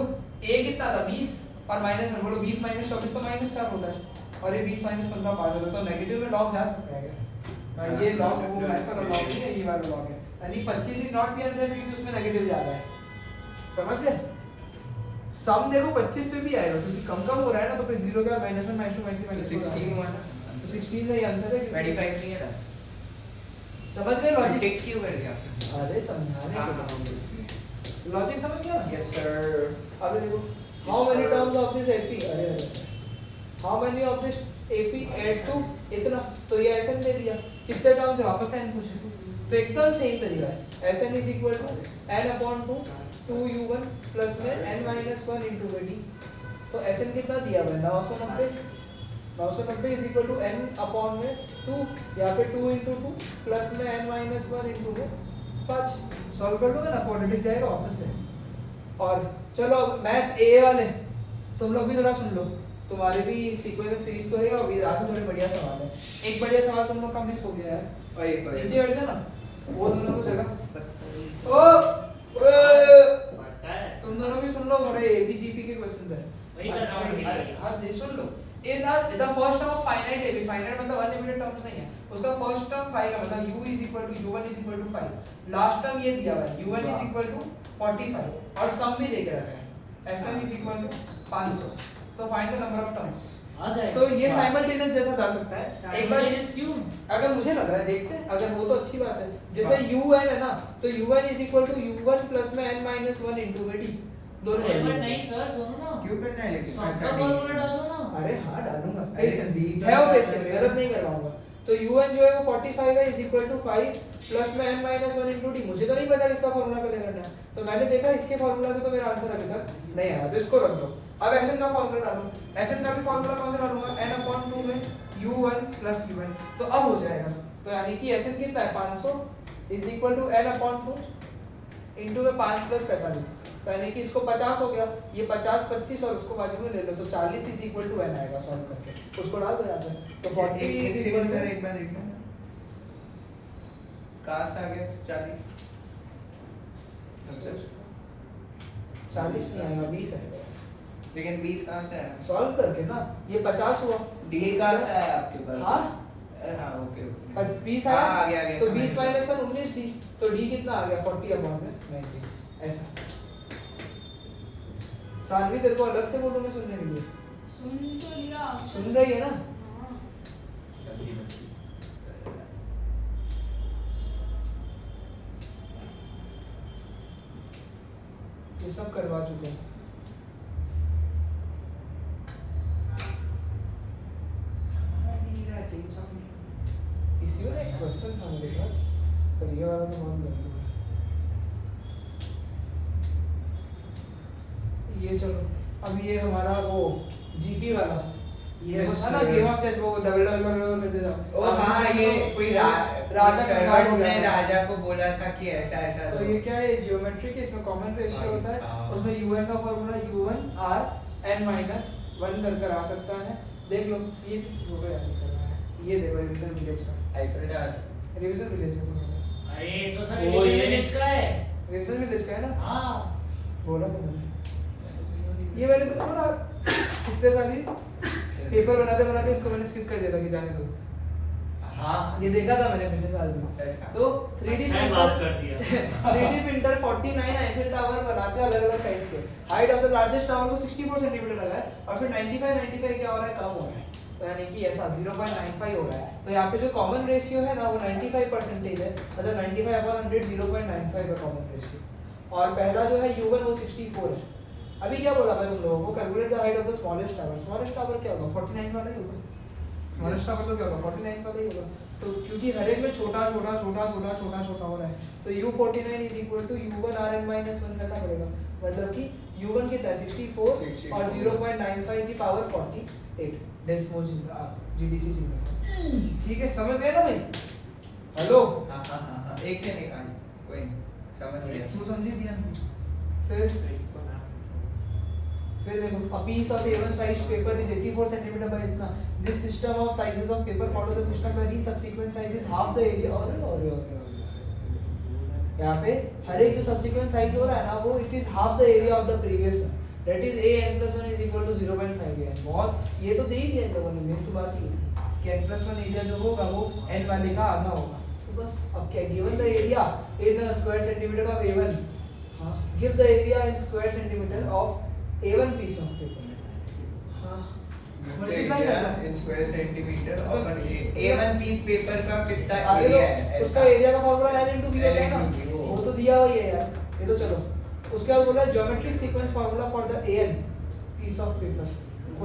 a कितना था 20 और -1 बोलो 20 - 24 तो -4 होता है और ये 20 - 15 5 होता है, तो नेगेटिव में लॉग जा सकता है क्या? ये लॉग वो ऐसा लॉग नहीं है, ये वाला लॉग है, यानी 25 इज नॉट द आंसर क्योंकि उसमें नेगेटिव जा रहा है। समझ गए? सम देखो 25 पे भी आएगा क्योंकि कम हो रहा है ना, तो फिर 0 का -1 -2 -3 16 हुआ ना, तो 16 का ही आंसर है। 25 नहीं है ना। समझ गए लॉजिक? टिक क्यों कर दिया आपने? अरे समझाने के लिए लॉजिक समझ गया? Yes sir. अब देखो how many terms of this AP, अरे how many of this AP add to इतना, तो ये Sn दे दिया, कितने टर्म्स है वापस n पूछे तो एकदम सही तरीका है। Sn = n/2 2u1 प्लस में n - 1 इनटू d। तो Sn कितना दिया हुआ है 990 990 = n/2 यहाँ पे 2 * 2 प्लस में n - 1 इनटू 5 सॉल्व कर दोगे ना, क्वाड्रेटिक जाएगा वापस से। और चलो मैथ ए वाले तुम लोग भी थोड़ा सुन लो, तुम्हारे भी सीक्वेंस सीरीज तो है और भी आज थोड़े बढ़िया सवाल है। एक बढ़िया सवाल तुम लोग का मिस हो गया है, और एक बार नीचे हट जा ना, वो दोनों को जगह पता है तुम दोनों भी सुन लो, थोड़े एबीजीपी के क्वेश्चंस हैं। वही कर रहा हूँ। अरे हां दे सुन लो। In the first term of finite AP, finite मतलब अनलिमिटेड टर्म्स नहीं है, उसका फर्स्ट टर्म 5 का मतलब u = u1 = 5, लास्ट टर्म ये दिया हुआ है u1 = 45 और सम भी दे के रखा है sm = 500। तो find the number of terms. आ जाएगा। तो ये साइमल्टेनियस जैसा जा सकता है। एक बार Simultaneous क्यों? अगर मुझे लग रहा है देखते हैं, अगर वो तो अच्छी बात है। जैसे un है ना, तो un = u1 प्लस में n - 1 इनटू d दोनों अरे value बट हैं। नहीं सर सुनो ना, क्यों करना है लेकिन? सबका फॉर्मूला डाल दो ना। अरे हाँ डालूंगा, अरे पेशेंस दी तो है वो, बात पेशेंस है। गलत नहीं करवाऊंगा। तो un जो है वो 45 है = 5 प्लस में n - 1 इनटू d। मुझे तो नहीं पता इसका फार्मूला कैसे करना है, तो मैंने देखा इसके फार्मूला से तो मेरा आंसर अभी तक नहीं आया, तो इसको रख दो। अब Sn का फार्मूला डालो, Sn का भी फार्मूला कौन सा डालूंगा, n/2 में u1 प्लस un, तो अब हो जाएगा। तो यानी कि Sn कितना है 500 = n/2 इनटू में 5 प्लस 45, तो यानी कि इसको 50 हो गया, ये 50 25 और उसको बाजू में ले लो, तो 40 इज इक्वल टू n आएगा सॉल्व करके, उसको डाल दो यहाँ पे, तो 40 इज इक्वल सर एक बार देखना कहाँ से आ गया 40 40 नहीं आएगा, 20 आएगा, लेकिन 20 कहाँ से आया सॉल्व करके ना, ये 50 हुआ, डी कहाँ से आया आपके पास हाँ हाँ ओके ओके 20 हाँ, आया, आ गया तो समझ 20 गया। माइनस 1 19 थी, तो डी कितना आ गया 40 अपॉन में 90, ऐसा। सानवी तेरे को अलग से बोलूं मैं सुनने के लिए, सुन तो लिया आपने। सुन रही है ना? हाँ। ये सब करवा चुके हैं। इसी में एक क्वेश्चन था मेरे पास, पर ये वाला तो बहुत गंदा है। ये चलो, अब ये हमारा वो जीपी वाला, ये Yes, था ना sir. गेम ऑफ चेस, वो डबल डबल डबल करते जाओ। ओ हाँ ये कोई राजा सर्वेंट हो ने गया। राजा को बोला था कि ऐसा ऐसा तो ये क्या है, ज्योमेट्रिक, इसमें कॉमन रेशियो भाई होता है, साहब। उसमें un का formula u1 r n minus 1 कर आ सकता है। देख लो ये वो याद नहीं कर रहा है, ये देखो रिवीजन विलेज का, आईफल टावर रिवीजन विलेज का समझ, अरे ये तो सर वो ये- विलेज का है। रिवीजन विलेज का है ना, हाँ बोला तो मैंने, ये मैंने तो थोड़ा पिछले साल ही पेपर बनाते बनाते इसको मैंने स्किप कर दिया था कि जाने दो, हाँ ये देखा था मैंने पिछले साल में। ऐसा। तो 3D अच्छा है, माफ कर दिया। 3D प्रिंटर 49 आईफिल टावर बनाते हैं अलग-अलग साइज के। Height of the largest tower को 64 सेंटीमीटर लगा है और फिर 95 क्या हो रहा है, कम हो रहा है, तो यानी कि ऐसा 0.95 हो रहा है। तो यहाँ पे जो कॉमन रेशियो है ना वो 95% है, मतलब 95/100 0.95 का कॉमन रेशियो। और पहला जो है u1 वो 64 है। अभी क्या बोला मैं तुम लोगों को, calculate the height of the smallest tower. Smallest tower क्या होगा, 49 वाला ही होगा। स्मॉलेस्ट टावर तो क्या होगा, 49 वाला ही होगा। तो क्योंकि हर एक में छोटा छोटा छोटा छोटा छोटा छोटा हो रहा है, तो u49 is equal to u1 rn minus 1 करना पड़ेगा, मतलब कि u1 कितना है 64 और 0.95 की पावर 48 डेसिमल जीडीसी सिग्नल। ठीक है, समझ गए ना भाई? हेलो, हाँ हाँ हाँ हाँ एक से निकाल कोई नहीं समझ गया तू समझी ध्यान से। फिर देखो, a piece of A1 sized paper is 84 centimeter by इतना। This system of sizes of paper follow the system where each subsequent size is half the area और यहाँ पे हर एक जो subsequent size हो रहा है ना वो it is half the area of the previous one, that is a n plus 1 is equal to 0.5 n। बहुत ये तो दे ही दिया इन लोगों ने, मेन तो बात ये थी कि n plus 1 एरिया जो होगा वो n वाले का आधा होगा। तो बस अब क्या, given the area in square centimeter of A1, हाँ, give the area in square centimeter of A1 piece of paper, हाँ, multiply करना है। In square centimetre of an A1 piece paper का कितना आगे एरिया तो है उसका एरिया का फॉर्मूला L into V होता है ना, L into V, वो तो दिया हुआ ही है यार। ये तो चलो, उसके बाद बोला geometric sequence formula for the AN piece of paper.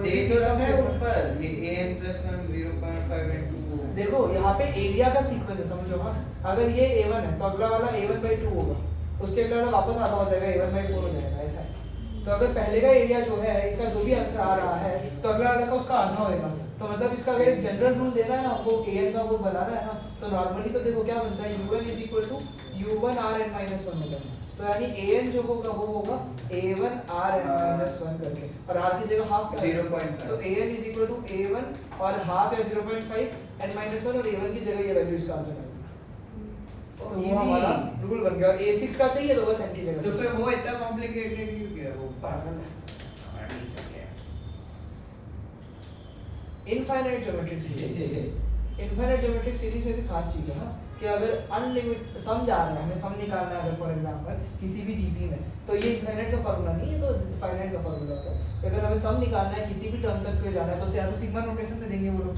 दे तो सब है ऊपर ये an plus 1 0.5 into देखो यहाँ पे एरिया का सीक्वेंस है, समझो। हाँ, अगर ये A1 है तो अगला वाला A1/2 होगा, उसके अगला वाला वापस आधा हो जाएगा, A1/4 हो जाएगा, ऐसा है। तो अगर पहले का एरिया जो है इसका जो भी आंसर आ रहा है तो अगला वाला का उसका आधा होएगा। तो मतलब इसका अगर एक जनरल रूल देना है ना हमको, an का वो बनाना है ना, तो नॉर्मली तो देखो क्या बनता है, un is equal to u1 rn minus 1 होता है। तो यानी an जो होगा वो होगा a1 rn minus 1 करके, और r की जगह हाफ क्या है? 0.5 तो an is equal to a1 और हाफ या 0.5 n minus 1 और a1 की जगह ये वैल्यू इसका आंसर आएगा। तो वो हमारा रूल बन गया। a6 का चाहिए तो बस n की जगह तो से। फिर वो इतना कॉम्प्लिकेटेड क्यों किया वो पागल है। Infinite geometric series, infinite geometric series में भी खास चीज है ना कि अगर अनलिमिटेड सम जा रहा है, हमें सम निकालना है अगर फॉर एग्जांपल किसी भी जीपी में, तो ये इनफाइनाइट का फार्मूला नहीं है, तो फाइनाइट का फार्मूला होता है। अगर हमें सम निकालना है किसी भी टर्म तक पे जाना है तो या तो सिग्मा नोटेशन में देंगे वो लोग।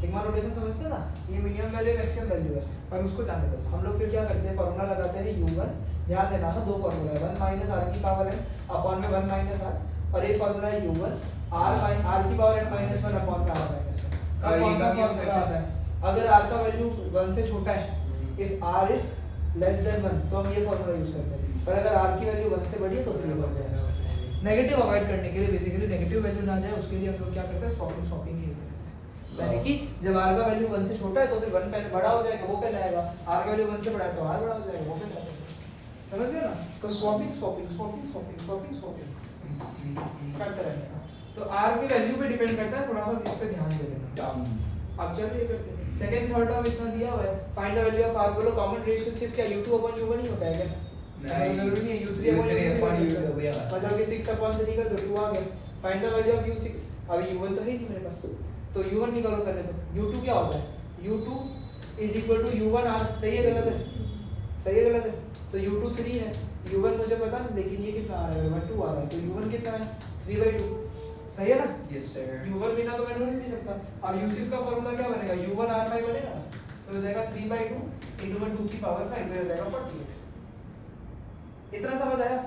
सिग्मा नोटेशन समझते हो ना, ये मिनिमम वैल्यू मैक्सिमम वैल्यू है, पर उसको जाने दो। हम लोग फिर क्या करते हैं, फार्मूला लगाते हैं u1, ध्यान देना ना, दो फार्मूला है, 1 माइनस r की पावर n अपॉन में 1 माइनस r, और एक फार्मूला है u1 r की पावर n माइनस 1 अपॉन में r माइनस 1। और कौन ये सा कब use फार्मूला करते हैं? आता है, अगर r का वैल्यू 1 से छोटा है, if r is less than 1 तो हम ये फार्मूला यूज करते हैं, पर अगर r की वैल्यू 1 से बड़ी है तो फिर ये फार्मूला यूज करते हैं। नेगेटिव अवॉइड करने के लिए, बेसिकली नेगेटिव वैल्यू ना जाए उसके लिए हम लोग क्या करते हैं, स्वैपिंग खेलते हैं। यानी कि जब r का वैल्यू 1 से छोटा है तो फिर 1 पहले बड़ा हो जाएगा, वो पहले आएगा, r का वैल्यू 1 से बड़ा है तो r बड़ा हो जाएगा, वो पहले आएगा। समझ गए ना? तो swapping swapping swapping swapping swapping swapping करते रहते हैं। तो r की वैल्यू पे डिपेंड करता है, थोड़ा सा इस पे ध्यान दे देना। अब चलिए करते हैं। सेकंड थर्ड टर्म इतना दिया हुआ है, find the value of r। बोलो कॉमन रेशियो सिर्फ क्या u2/u1 ही होता है क्या? नहीं, जरूरी नहीं है u3/u2 मतलब कि 6/3 कर दो, 2 आ गया। Find the value of u6। अभी u1 तो है ही नहीं मेरे पास, तो u1 निकालो पहले। तो u2 क्या होता है? u2 = u1r। सही है गलत है? सही है गलत है? तो u2 3 है, u1 मुझे पता नहीं, लेकिन ये कितना आ रहा है? 2 आ रहा है, तो u1 कितना है? 3/2। सही है ना? Yes sir. u1 बिना तो मैं ढूंढ नहीं सकता। अब u6 का फार्मूला क्या बनेगा? u1r5 बनेगा ना, तो हो जाएगा 3/2 × 2 की पावर 5 हो जाएगा 48। इतना समझ आया?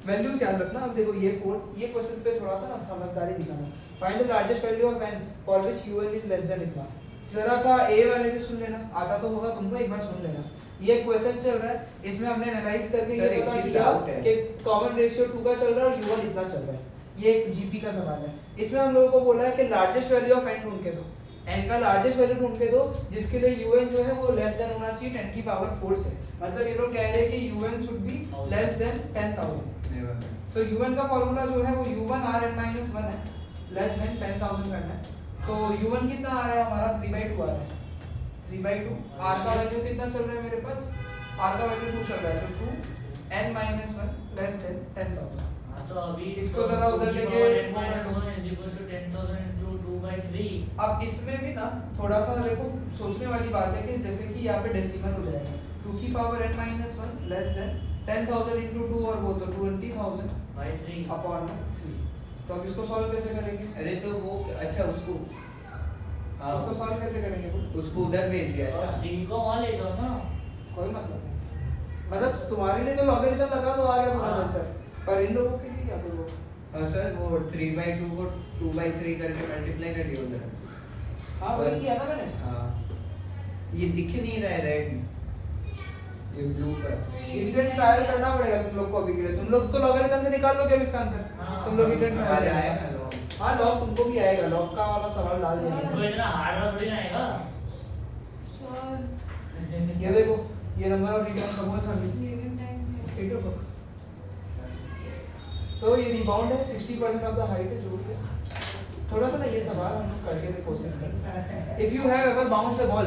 वैल्यूज याद रखना। अब देखो ये 4, ये क्वेश्चन पे थोड़ा सा ना समझदारी दिखाना। Find the largest value of n for which un is less than इतना। जरा सा ए वाले भी सुन लेना, आता तो होगा तुमको, एक बार सुन लेना। ये क्वेश्चन चल रहा है, इसमें हमने एनालाइज करके सर, ये एक पता चीज किया doubt है। कि कॉमन रेशियो 2 का चल रहा है और u1 इतना चल रहा है। ये एक जीपी का सवाल है। इसमें हम लोगों को बोला है कि लार्जेस्ट वैल्यू ऑफ n ढूंढ के दो, n का लार्जेस्ट वैल्यू ढूंढ के दो, जिसके लिए un जो है वो लेस देन होना चाहिए 10 की पावर 4 से। मतलब ये लोग कह रहे हैं कि un should be less than 10,000। तो un का फार्मूला जो है वो u1rn-1 है, लेस देन 10,000 करना है। तो u1 कितना आ रहा है हमारा? 3/2 आ रहा है, 3/2। r का वैल्यू कितना चल रहा है मेरे पास? r का वैल्यू 2 चल रहा है, तो 2n-1 लेस देन 10,000। हाँ तो अभी इसको जरा उधर लेके अब इसमें भी ना थोड़ा सा देखो सोचने वाली बात है कि जैसे कि यहाँ पे डेसिमल हो जाएगा, 2 की पावर n-1 लेस देन 10,000 × 2 और वो तो 20,000 अपॉन 3। तो अब इसको सॉल्व कैसे करेंगे? अरे तो वो अच्छा उसको इसको सॉल्व कैसे करेंगे? उसको उधर भेज दिया ऐसा। को वहाँ ले जाओ ना। कोई मतलब नहीं, मतलब तुम्हारे लिए तो लॉगरिथम लगा दो, आ गया तुम्हारा आंसर, पर इन लोगों के लिए क्या करो? हाँ सर, वो 3/2 को 2/3 करके मल्टीप्लाई कर दिया उधर। हाँ वही किया ना मैंने। हाँ, ये दिख नहीं रहा है रेड, ये ब्लू पर। इंटेंट ट्रायल करना पड़ेगा तुम लोग को अभी के लिए। तुम लोग तो लॉगरिथम से निकाल लोगे अब इसका आंसर। हाँ, तुम लोग इंटेंट हमारे ट्रायल आया आएगा। ना लॉग। हाँ लॉग तुमको भी आएगा, लॉग का वाला सवाल डाल देंगे। तो इतना हार्ड वाला थोड़ी ना आएगा। सर ये देखो, ये नंबर ऑफ रिटर्न कमोल सभी लिविंग टाइम है। एट ऑफ। तो ये रिबाउंड है 60% ऑफ द हाइट है, जो भी है। थोड़ा सा ना ये सवाल हम लोग करके भी कोशिश करते हैं। If you have ever bounced a ball,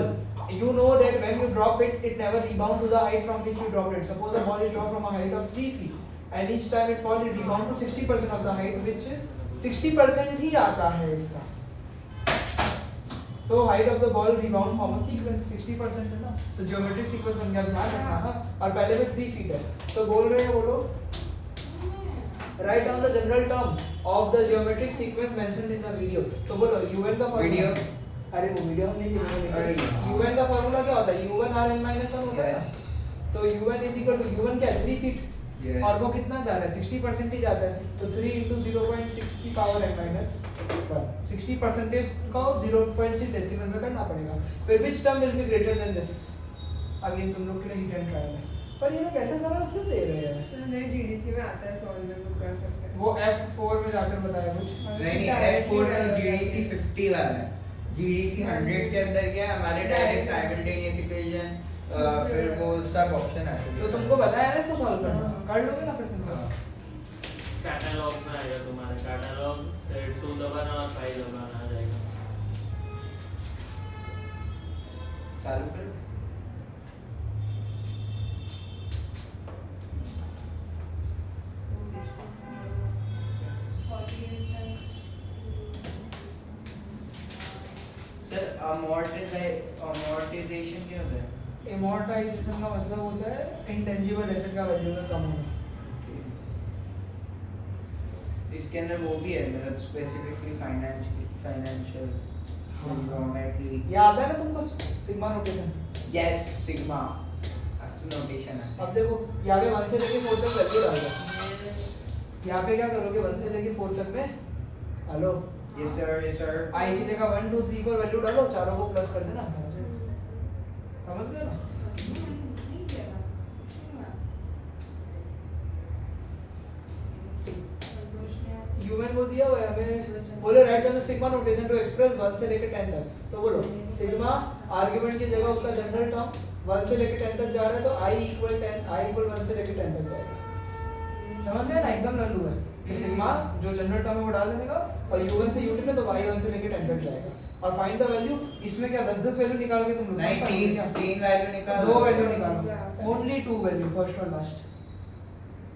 you know that when you drop it, it never rebound to the height from which you dropped it. Suppose a ball is dropped from a height of 3 feet, and each time it falls, it rebound to 60% of the height, which 60% ही आता है इसका। तो height of the ball rebound from a sequence 60% है ना, तो geometric sequence बन गया, ध्यान रखना। हाँ, और पहले में 3 feet है, तो बोल रहे हैं वो लोग write down the general term of the geometric sequence mentioned in the video। तो बोलो un का वीडियो। अरे वो वीडियो हम नहीं अरे देखेंगे। हाँ। un का फार्मूला क्या होता है? u1rn-1 होता है ना। तो un = u1 क्या है? 3 फीट। Yes। और वो कितना जा रहा है? 60% ही जाता है, तो 3 × 0.6 की पावर n-1। 60% को 0.6 डेसिमल में करना पड़ेगा। फिर which term will be greater than this? Again तुम लोग के लिए हिट एंड ट्रायल है। पर ये लोग ऐसे सवाल क्यों दे रहे हैं? सर मेरे जीडीसी में आता है सॉल्व में, वो कर सकते हैं। वो F4 में जाकर बताया कुछ। नहीं F4 में GDC 50 वाला है। GDC 100 के अंदर क्या है हमारे डायरेक्ट साइमल्टेनियस इक्वेशन, फिर वो सब ऑप्शन आते हैं। तो तुमको बताया ना इसको सॉल्व करना, कर लोगे ना फिर तुम लोग। कैटलॉग में आएगा तुम्हारे, कैटलॉग फिर 2 दबाना और 5 दबाना आ जाएगा। चालू करो। सर अमोर्टाइजेशन क्या होता है? Amortization का मतलब होता है इंटेंजिबल एसेट का वैल्यू में कम होना। इसके अंदर वो भी है, मतलब स्पेसिफिकली फाइनेंशियल ज्योमेट्री। ये आता है ना तुमको sigma notation? Yes, sigma notation है। अब देखो यहाँ पे 1 से लेके 4 तक वैल्यू डाल दो। यहाँ पे क्या करोगे? 1 से लेके 4 तक में, hello yes sir, yes sir. i की जगह 1 2 3 4 वैल्यू डालो, चारों को प्लस कर देना। समझ गए ना? नहीं किया था। ह्यूमन वो दिया हुआ है हमें, बोले write down the sigma notation to express 1 से लेके 10 तक। तो बोलो सिग्मा आर्गुमेंट की जगह उसका जनरल टर्म 1 से लेके 10 तक जा रहा है तो i इक्वल 10, i इक्वल 1 से लेके 10 तक जाएगा। समझ गए ना, एकदम लल्लू है कि सिग्मा जो जनरल टर्म है वो डाल देने का और u1 से u2 में तो y 1 से लेके 10 तक जाएगा। और फाइंड द वैल्यू, इसमें क्या 10-10 वैल्यू निकालोगे तुम लोग? नहीं, तीन वैल्यू निकालो, दो वैल्यू निकालो, ओनली 2 वैल्यू, फर्स्ट और लास्ट,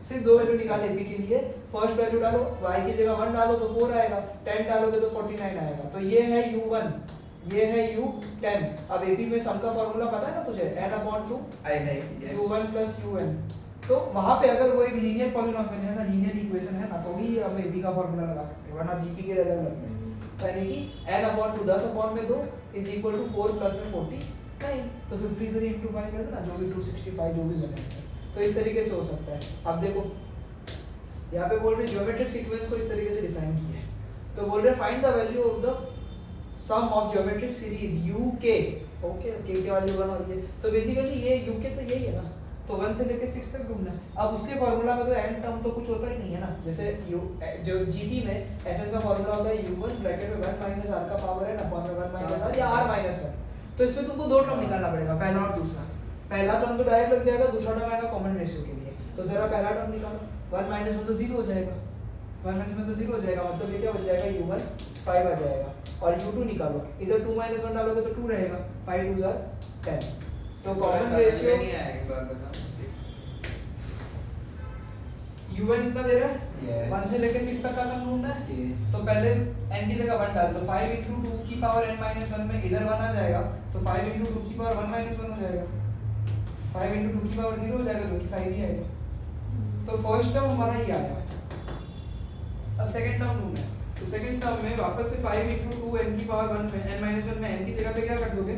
सिर्फ 2 वैल्यू निकाले एपी के लिए। फर्स्ट वैल्यू डालो, y की जगह 1 डालो तो 4 आएगा, 10 डालोगे तो 49 आएगा। तो ये है u1, ये है u10। अब एपी में सम का फार्मूला पता है ना तुझे, n/2 u1 plus un। तो वहां पे अगर वो एक लीनियर पॉलिनोमियल है ना, लीनियर इक्वेशन है ना, तो ही हम एपी का फार्मूला लगा सकते हैं, वरना जीपी के अलग अलग है। यानी कि n/2 10/2 is equal to 4 plus में 49, तो 53 into 5 कर देना, जो भी 265 जो भी बनेगा। तो इस तरीके से हो सकता है। अब देखो यहाँ पे बोल रहे ज्योमेट्रिक सीक्वेंस को इस तरीके से डिफाइन किया है, तो बोल रहे find the value of the sum of geometric series uk। Okay, k के वैल्यू 1 और ये, तो बेसिकली ये uk तो यही है ना, तो 1 से लेके 6 तक ढूंढना है। अब उसके फार्मूला में तो n टर्म तो कुछ होता ही नहीं है ना, जैसे जो जीपी में Sn का फार्मूला होता है u1 ब्रैकेट में 1 माइनस r का पावर n अपॉन में 1 माइनस r या r माइनस 1। तो इसमें तुमको दो टर्म निकालना पड़ेगा, पहला और दूसरा। पहला टर्म तो डायरेक्ट लग जाएगा, दूसरा टर्म आएगा कॉमन रेशियो के लिए। तो जरा पहला टर्म निकालो, 1 माइनस 1 तो 0 हो जाएगा, 1 माइनस 1 तो 0 हो जाएगा, मतलब ये क्या बच जाएगा u1 5 आ जाएगा। और u2 निकालो, इधर 2 माइनस 1 डालोगे तो 2 रहेगा, 5 2 are 10। तो कॉमन रेशियो नहीं आया, एक बार बताओ। u1 इतना दे रहा है, Yes. 1 से लेके 6 तक का सम ढूंढना है। Okay. तो पहले n की जगह 1 डाल दो, 5 into 2 की पावर n minus 1 में इधर 1 आ जाएगा, तो 5 into 2 की पावर 1 minus 1 हो जाएगा, 5 into 2 की पावर 0 हो जाएगा, जो कि 5 ही आएगा। तो फर्स्ट टर्म हमारा ये आया। अब सेकंड टर्म ढूंढना है, तो सेकंड टर्म में वापस से 5 into 2 n की पावर 1 में n minus 1 में n की जगह पे क्या कर दोगे,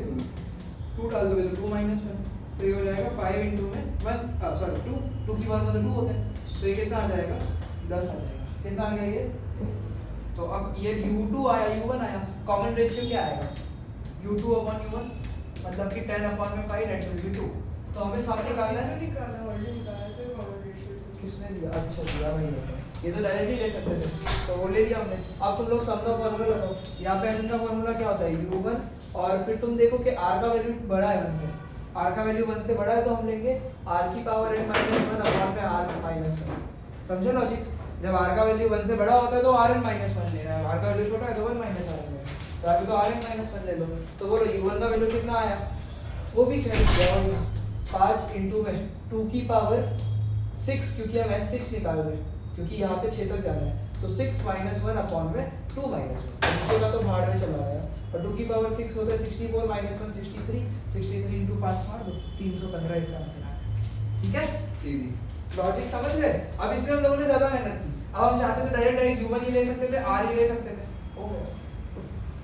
2 डाल दोगे तो 2 minus 1, तो ये हो जाएगा 5 into में 1 सॉरी 2 की पावर में तो 2 होता है, तो ये कितना आ जाएगा, 10 आ जाएगा। कितना आ गया ये? तो अब ये u2 आया, u1 आया, कॉमन रेशियो क्या आएगा, u2 upon u1, मतलब कि 10 upon में 5 that will be 2। तो हमें सम निकालना है। निकालना ऑलरेडी निकाला तो कॉमन रेशियो किसने दिया? अच्छा दिया भाई है। ये तो डायरेक्टली ले सकते थे, तो वो ले लिया हमने। अब तुम लोग सम का फार्मूला लगाओ। यहाँ पे सम का फार्मूला क्या होता है, u1, और फिर तुम देखो कि r का वैल्यू बड़ा है 1 से, r का वैल्यू 1 से बड़ा है तो हम लेंगे r की पावर n minus 1 अपॉन में r minus 1। समझो लॉजिक, जब r का वैल्यू 1 से बड़ा होता है तो rn minus 1 लेना है, r का वैल्यू छोटा है तो 1 minus r लेना है, तो अभी तो rn minus 1 ले लो। तो बोलो u1 का वैल्यू कितना आया, वो भी खैर दिया होगा, 5 into में 2 की पावर 6, क्योंकि हम s6 निकाल रहे हैं, क्योंकि यहाँ पे 6 तक जाना है, तो 6 minus 1 अपॉन में 2 minus 1, नीचे का तो भाड़ में चला गया, और 2 की पावर 6 होता है 64 minus 1 63, 63 into 5 मार दो, 315 इसका आंसर है। ठीक है, Easy. लॉजिक समझ गए। अब इसमें हम लोगों ने ज्यादा मेहनत की, अब हम चाहते थे डायरेक्ट u1 ही ले सकते थे, r ही ले सकते थे, हो गया,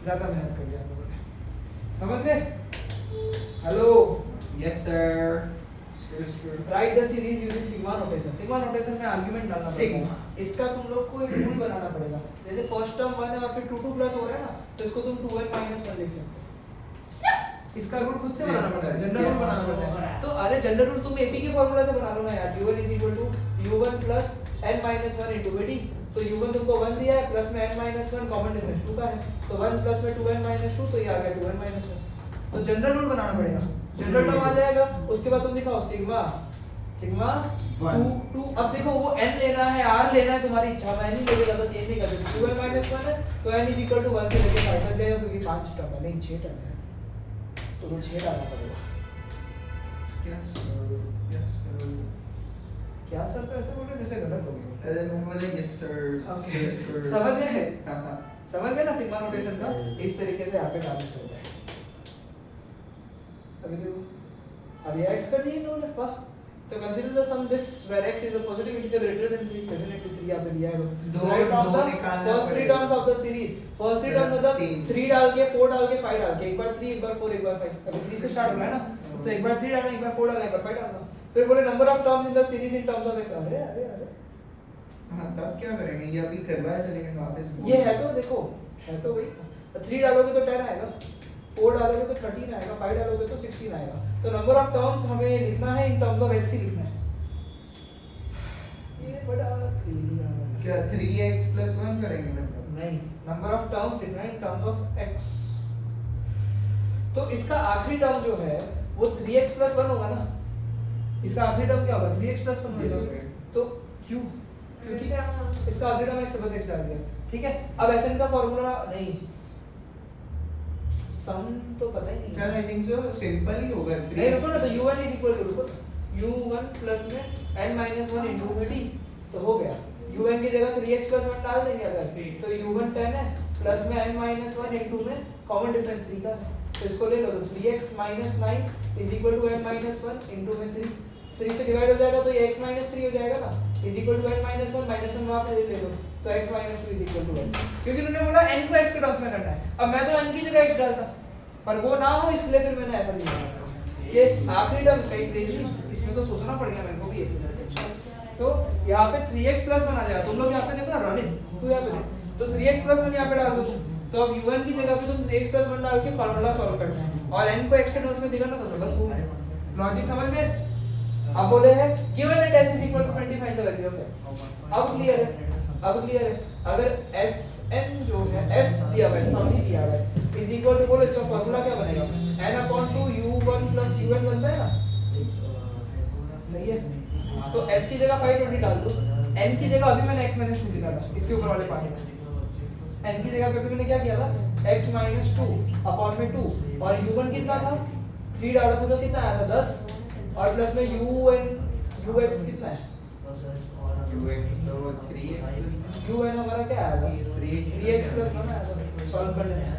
ज्यादा मेहनत कर लिया हम लोगों ने। समझ गए? Hello, Yes sir. Right the series using sigma notation. Sigma notation में आर्गुमेंट डालना पड़ेगा। Sigma. इसका तुम लोग को एक रूल बनाना पड़ेगा, जैसे फर्स्ट टर्म 1 है और फिर 2 2 प्लस हो रहा है ना, तो इसको तुम 2n minus 1 लिख सकते हो। इसका रूल खुद से बनाना पड़ता है, जनरल रूल बनाना पड़ता है। तो अरे जनरल रूल तुम एपी के फार्मूला से बना लो ना यार, u1 u1 plus n minus 1 into ad। तो u1 तुमको 1 दिया है, प्लस में n minus 1, कॉमन डिफरेंस 2 का है, तो 1 प्लस में 2n minus 2, तो ये आ गया 2n minus 1। तो जनरल रूल बनाना पड़ेगा, जनरल टर्म आ जाएगा, उसके बाद तुम दिखाओ सिग्मा 2 अब देखो वो n लेना है r लेना है, तुम्हारी इच्छा, मैं नहीं लेके ज्यादा चेंज नहीं कर सकता। 2n minus 1 है तो n is equal to 1 से लेके 5 तक जाएगा, क्योंकि 5 टर्म है, नहीं 6 टर्म है, तो 6 डालना पड़ेगा। क्या सर, तो ऐसे बोल रहे जैसे गलत हो गया। अरे मैं बोले yes sir. Okay. Yes, sir. समझ गए? हाँ. समझ गए ना सिग्मा नोटेशन का? Yes, sir. इस तरीके से यहाँ पे डालना चलता है। अभी देखो, अभी x कर दिए इन्होंने, वाह। तो consider the sum this where x is a positive integer greater than 3, definitely 3 यहाँ पे दिया है। दो निकालना first 3 पड़ेगा। terms of the series, first 3 terms मतलब तीन। 3 डाल के 4 डाल के 5 डाल के, एक बार 3 एक बार 4 एक बार 5, अभी 3 से स्टार्ट हो रहा है ना, तो एक बार 3 डालना, एक बार 4 डालना, एक बार 5 डालना। फिर बोले number of terms in the series in terms of x। अरे अरे अरे हाँ, तब क्या करेंगे, ये अभी करवाया था लेकिन वापस बोल ये है तो देखो, है तो वही। 3 डालोगे तो 10 आएगा, 4 डालोगे तो 13 आएगा, 5 डालोगे तो 16 आएगा। तो नंबर ऑफ टर्म्स हमें लिखना है इन टर्म्स ऑफ x ही लिखना है। ये बड़ा क्रेजी है। क्या 3x plus 1 करेंगे मतलब? नहीं, नंबर ऑफ टर्म्स लिखना है इन टर्म्स ऑफ x। तो इसका आखिरी टर्म जो है वो 3x plus 1 होगा ना, इसका आखिरी टर्म क्या होगा 3x plus 1 Yes, होगा, sir. तो क्यों, क्योंकि इसका आखिरी टर्म x बस x डाल दिया, ठीक है। अब Sn का फॉर्मूला नहीं, सम तो पता ही नहीं चल आई थिंक सो सिंपल ही होगा नहीं रुको ना, तो u1 इज इक्वल टू रुको u1 प्लस में n माइनस 1 इनटू में d, तो हो गया un की जगह 3x plus 1 डाल देंगे अगर, तो u1 10 है प्लस में n माइनस 1 इनटू में कॉमन डिफरेंस 3 का है, तो इसको ले लो, तो 3x minus 9 is equal to n minus 1 into में 3 से डिवाइड हो जाएगा तो ये x माइनस 3 हो जाएगा ना, is equal to n minus 1 minus 1 वहां पे ले लो, तो x minus 2 is equal to n, क्योंकि उन्होंने बोला n को x के टर्म्स में करना है, अब मैं तो n की जगह x डालता पर वो ना हो, इसलिए फिर मैंने ऐसा लिखा कि आखिरी टर्म सही देगी, इसमें तो सोचना पड़ेगा मेरे को भी एक, तो यहाँ पे 3x plus 1 आ जाएगा, तुम लोग यहाँ पे देखो ना रणित, तू यहाँ पे देख, तो 3x plus 1 यहाँ पे डाल दो, तो अब u1 की जगह पे तुम 3x plus 1 डाल के फार्मूला सॉल्व करना है और n को x के टर्म्स में दिखाना तो बस हो गया, लॉजिक समझ गए। अब बोले है given that s is equal to 20 find the value of x, अब क्लियर है, अगर Sn जो है s दिया हुआ है, सम ही दिया हुआ है, इज इक्वल टू, बोलो इसका फार्मूला क्या बनेगा, n/2 u1 plus un बनता है ना, सही है, तो s की जगह 520 डाल दो, n की जगह अभी मैंने x - 2 निकाला इसके ऊपर वाले पार्ट में, n की जगह पे भी मैंने क्या किया था x - 2 अपॉन में 2 और u1 कितना था 3 डाला था तो कितना आया था 10 और प्लस में ux कितना है ux तो 3x un हमारा क्या आया था 3x plus 1 आया था, सॉल्व कर लेना है,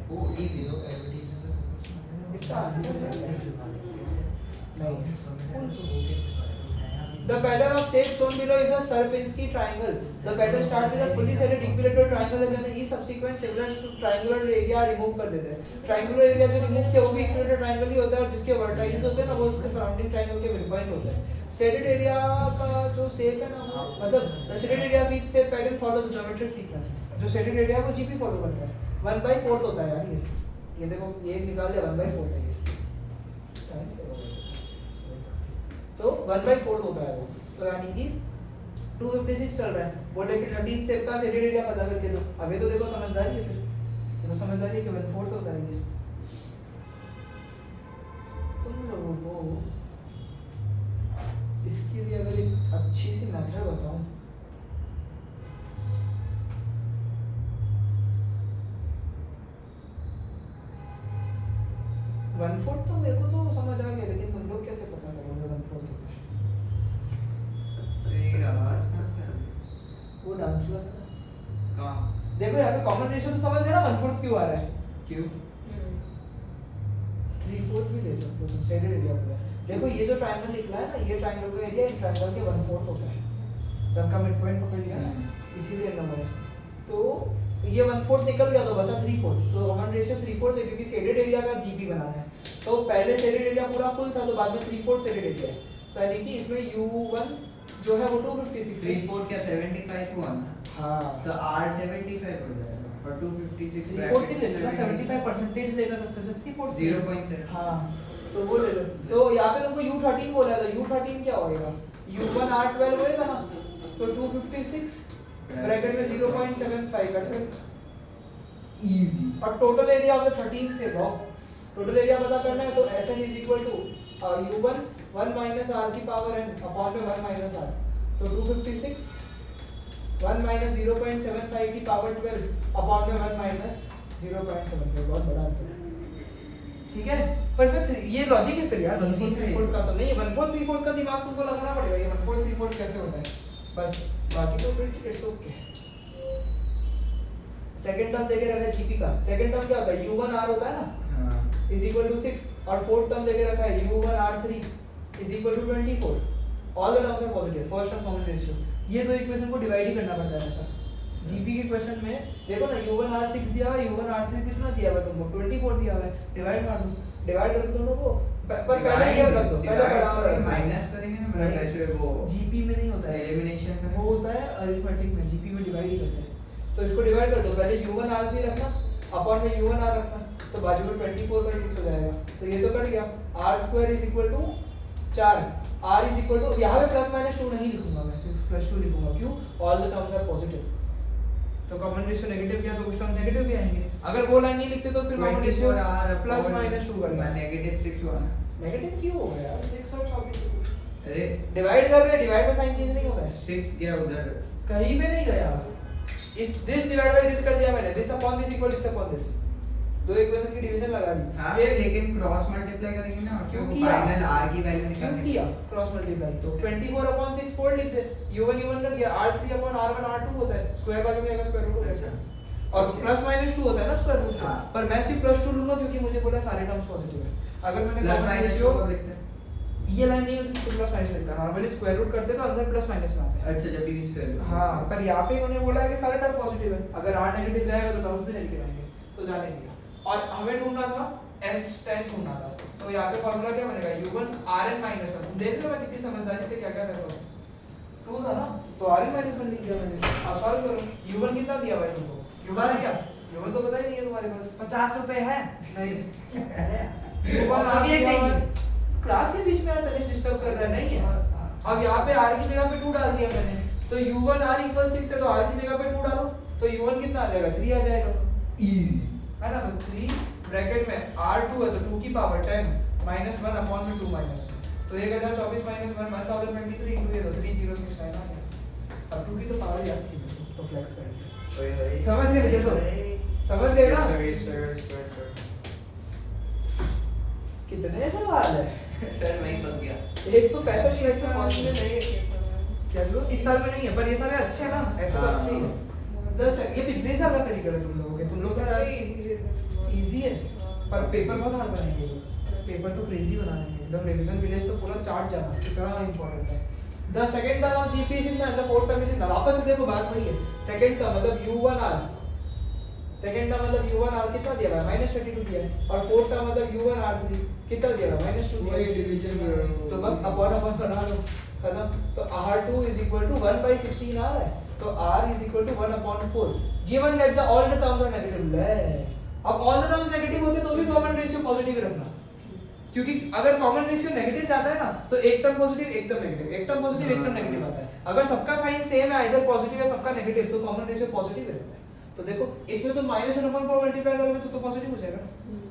वो इजी इसका आंसर नहीं। The pattern of shape shown below is a Sierpinski triangle. The pattern starts with a fully shaded equilateral triangle and then each subsequent similar triangular area remove कर देते हैं। Triangular area जो remove किया वो भी equilateral triangle ही होता है और जिसके vertices होते हैं ना वो उसके surrounding triangle के midpoint होते हैं। Shaded area का जो shape है ना वो मतलब the shaded area of each shape pattern follows geometric sequence। जो shaded area है वो GP follow करता है। 1/4 होता है यार ये देखो ये निकाल दिया 1/4 है ये। तो 1/4 होता है वो, तो यानी कि 256 चल रहा है, बोले कि 13 शेप का शेडेड एरिया पता करके दो, अभी तो देखो समझदारी है, फिर ये तो समझदारी है कि 1/4 होता है ये। तुम लोगों को इसके लिए अगर एक अच्छी सी मेथड बताऊं, वन फोर्थ तो मेरे को तो समझ आ गया, लेकिन तुम लोग कैसे पता करोगे 1/4 होता है? ये आवाज कहां से आ रही वो डांस क्लास है ना, है कहां देखो यहाँ पे कॉमन रेशियो तो समझ गए ना 1/4 क्यों आ रहा है, क्यों 3/4 भी ले सकते हो तुम, शेडेड एरिया पूरा। देखो ये जो ट्रायंगल निकला है ना, ये ट्रायंगल का एरिया इस ट्रायंगल के 1/4 होता है, सबका मिड पॉइंट पकड़ लिया ना, इसीलिए नंबर है। तो ये 1/4 निकल गया तो बचा 3/4, तो कॉमन रेशियो 3/4 है क्योंकि शेडेड एरिया का जीपी बनाना है, तो पहले शेडेड एरिया पूरा फुल था तो बाद में 3/4 शेडेड एरिया है, तो यानी कि इसमें u1 जो है वो 256 है, 3/4 क्या 75 हुआ ना, हाँ तो r 75 हो जाएगा और 256 3/4 ही ले लेना, 75% लेगा तो 3/4 0.7 हाँ तो वो ले लो। तो यहाँ पे तुमको u13 बोला था, u13 क्या होएगा, u1 r12 होएगा ना, तो 256 ब्रैकेट में 0.75 कट कर, इजी। और टोटल एरिया ऑफ द 13 से भाग, टोटल एरिया पता करना है तो Sn is equal to u1 1 minus r की पावर n अपॉन में 1 माइनस r, तो 256 1 माइनस 0.75 की पावर 12 अपॉन में 1 माइनस 0.75, बहुत बड़ा आंसर है, ठीक है। परफेक्ट, ये लॉजिक है फिर यार, 1/4 3/4 का तो नहीं, 1/4 3/4 का दिमाग तुमको लगाना पड़ेगा, ये 1/4 3/4 कैसे होता है, बस बाकी तो फिर इट्स ओके। सेकंड टर्म देके रखा है जीपी का, सेकंड टर्म क्या होता है u1 r होता है ना, हां इज इक्वल टू 6 और फोर्थ टर्म देके रखा है u1 r3 is equal to 24, all the terms are positive, first term common ratio, ये दो इक्वेशन को डिवाइड ही करना पड़ता है ऐसा। जीपी के क्वेश्चन में देखो ना u1 r6 दिया हुआ है, u1 r3 कितना दिया हुआ है तुमको 24 दिया हुआ है, डिवाइड मार दो, डिवाइड कर दो दोनों को, पर पहले ये रख दो, पहले पढ़ा माइनस करेंगे ना, मतलब ऐसे वो जीपी में नहीं होता है, एलिमिनेशन वो का होता है अरिथमेटिक में, जीपी में डिवाइड ही करते हैं। तो इसको डिवाइड कर दो, पहले u1 r3 रखना अपॉन में u1 r रखना, तो बाजू में 24/6 हो जाएगा, तो ये तो कट गया, r² is equal to 4, r is equal to, यहाँ पे प्लस माइनस 2 नहीं लिखूंगा मैं, सिर्फ +2 लिखूंगा, क्यों, all the terms are positive, तो कॉमन रेशियो नेगेटिव किया तो कुछ टर्म नेगेटिव भी आएंगे। अगर वो लाइन नहीं लिखते तो फिर कॉमन रेशियो प्लस माइनस 2 करना है। -6 हुआ ना। नेगेटिव क्यों हो गया यार? 6 और 24 अरे डिवाइड कर रहे हैं, डिवाइड में साइन चेंज नहीं होता है। 6 गया उधर, कहीं पे नहीं गया। इस दिस डिवाइड बाय दिस कर दिया मैंने, this upon this equal this upon this, दो इक्वेशन की डिवीजन लगा दी। हाँ फिर लेकिन क्रॉस मल्टीप्लाई करेंगे ना, क्यों क्यों किया? फाइनल r की वैल्यू क्यों निकालनी किया क्रॉस मल्टीप्लाई? तो 24/6 फोल्ड लिख दे, u1 u1 कर दिया, r3/r1 r2 होता है, स्क्वायर बाजू में आएगा स्क्वायर रूट हो जाएगा, और प्लस माइनस 2 होता है ना स्क्वायर रूट का। हाँ। पर मैं सिर्फ प्लस 2 लूंगा क्योंकि मुझे बोला सारे टर्म्स पॉजिटिव है। अगर मैंने प्लस कॉमन माइनस रेशियो कब लिखते हैं? ये लाइन नहीं होती तो प्लस माइनस लिखता, नॉर्मली स्क्वायर रूट करते तो आंसर प्लस माइनस में आता है। अच्छा, जब भी स्क्वायर हाँ, पर यहाँ पे उन्होंने बोला है कि सारे टर्म पॉजिटिव है, अगर r नेगेटिव जाएगा तो टर्म्स भी नेगेटिव आएंगे, तो जाने दिया। और हमें ढूंढना था S10 ढूंढना था, तो यहाँ पे फॉर्मूला क्या बनेगा, u1 rn minus 1। देख लो मैं कितनी समझदारी से क्या क्या कर रहा हूँ। 2 था ना, तो rn minus 1 लिख दिया मैंने। अब सॉल्व करो, u1 कितना दिया भाई तुमको? u1 है क्या? u1 तो पता ही नहीं है तुम्हारे पास। 50 रुपए है। नहीं अरे u1 आ ये गया, चाहिए। क्लास के बीच में यार तनिष डिस्टर्ब कर रहा है, नहीं है। अब यहाँ पे r की जगह पे 2 डाल दिया मैंने, तो u1 r equal 6 है, तो r की जगह पे 2 डालो, तो u1 कितना आ जाएगा? 3 आ जाएगा, इजी है ना। तो 3 ब्रैकेट में r2 है तो 2 की पावर 10 माइनस 1 अपॉन में 2 माइनस 1, तो 1024 माइनस 1 1023 इनटू ये तो 3069 आ गया। अब 2 की तो पावर याद थी मुझे, तो फ्लेक्स कर दिया। समझ गए चलो, समझ गए ना? सर कितने सवाल है? सर मैं ही फंस गया। 165 मिनट से पहुंचने नहीं क्या जो इस साल में नहीं है, पर ये सारे अच्छे हैं ना, ऐसा तो हाँ। अच्छे ही है। 10 ये पिछले साल का करी करे तुम लोगों के, तुम लोग के साथ इजी है, पर पेपर बहुत हार्ड बनाएंगे लोग, पेपर तो क्रेजी बना देंगे एकदम। रिवीजन विलेज तो पूरा चार्ट जाना कितना इंपॉर्टेंट है। The second term of GP is in the fourth term is in, वापस से देखो बात वही है। सेकंड टर्म मतलब u1r, सेकंड टर्म मतलब u1r कितना दिया है? -32 दिया है, और फोर्थ टर्म मतलब u1r3 कितना दिया है? -2 दिया वही है। डिवीजन करो, तो बस अपॉन बना लो, खत्म। तो r2 is equal to 1/16 आ रहा है, तो r is equal to 1/4 given that the all the terms are negative। ले अब all the terms नेगेटिव होते तो भी कॉमन रेशियो पॉजिटिव ही रखना, क्योंकि अगर कॉमन रेशियो नेगेटिव जाता है ना तो एक टर्म पॉजिटिव एक टर्म नेगेटिव, एक टर्म पॉजिटिव एक टर्म नेगेटिव आता है। अगर सबका साइन सेम है, इधर पॉजिटिव है सबका नेगेटिव, तो कॉमन रेशियो पॉजिटिव ही रहता है। तो देखो इसमें तो -1/4 मल्टीप्लाई करोगे तो पॉजिटिव हो जाएगा,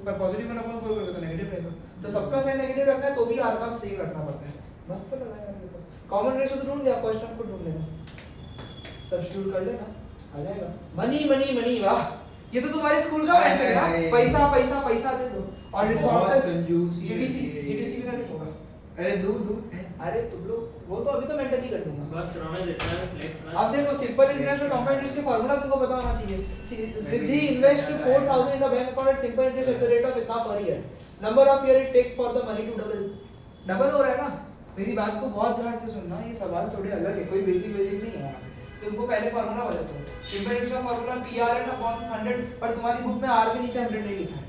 पर पॉजिटिव 1/4 करोगे तो नेगेटिव रहेगा। तो सबका साइन नेगेटिव रखना है तो भी r का सेम रखना पड़ता है। मस्त लगा यार ये तो। कॉमन रेशियो तो ढूंढ लिया, फर्स्ट टर्म को ढूंढ लेना, सब्स्टिट्यूट कर लेना, आ जाएगा। मनी मनी मनी, वाह ये तो तुम्हारे स्कूल का मैच है यार, पैसा पैसा पैसा दे दो। और रिसोर्सेज जीडीसी जीडीसी भी नहीं होगा। अरे दूर अरे तुम लोग वो तो अभी तो मेंटली कर दूंगा। बस रोने इतना है फ्लेक्स में। अब देखो सिंपल इंटरेस्ट और कंपाउंड इंटरेस्ट के फार्मूला तुमको पता होना चाहिए। Riddhi invest 4000 in the bank account at simple interest at the rate of इतना per year, number of year it take for the money to double. Double हो रहा है ना, मेरी बात को बहुत ध्यान से सुनना, ये सवाल थोड़े अलग है, कोई बेसिक नहीं है। सिंपल पहले फार्मूला बता दो, सिंपल इंटरेस्ट का फार्मूला PRN अपॉन 100, पर तुम्हारी बुक में r के नीचे 100 नहीं लिखा है,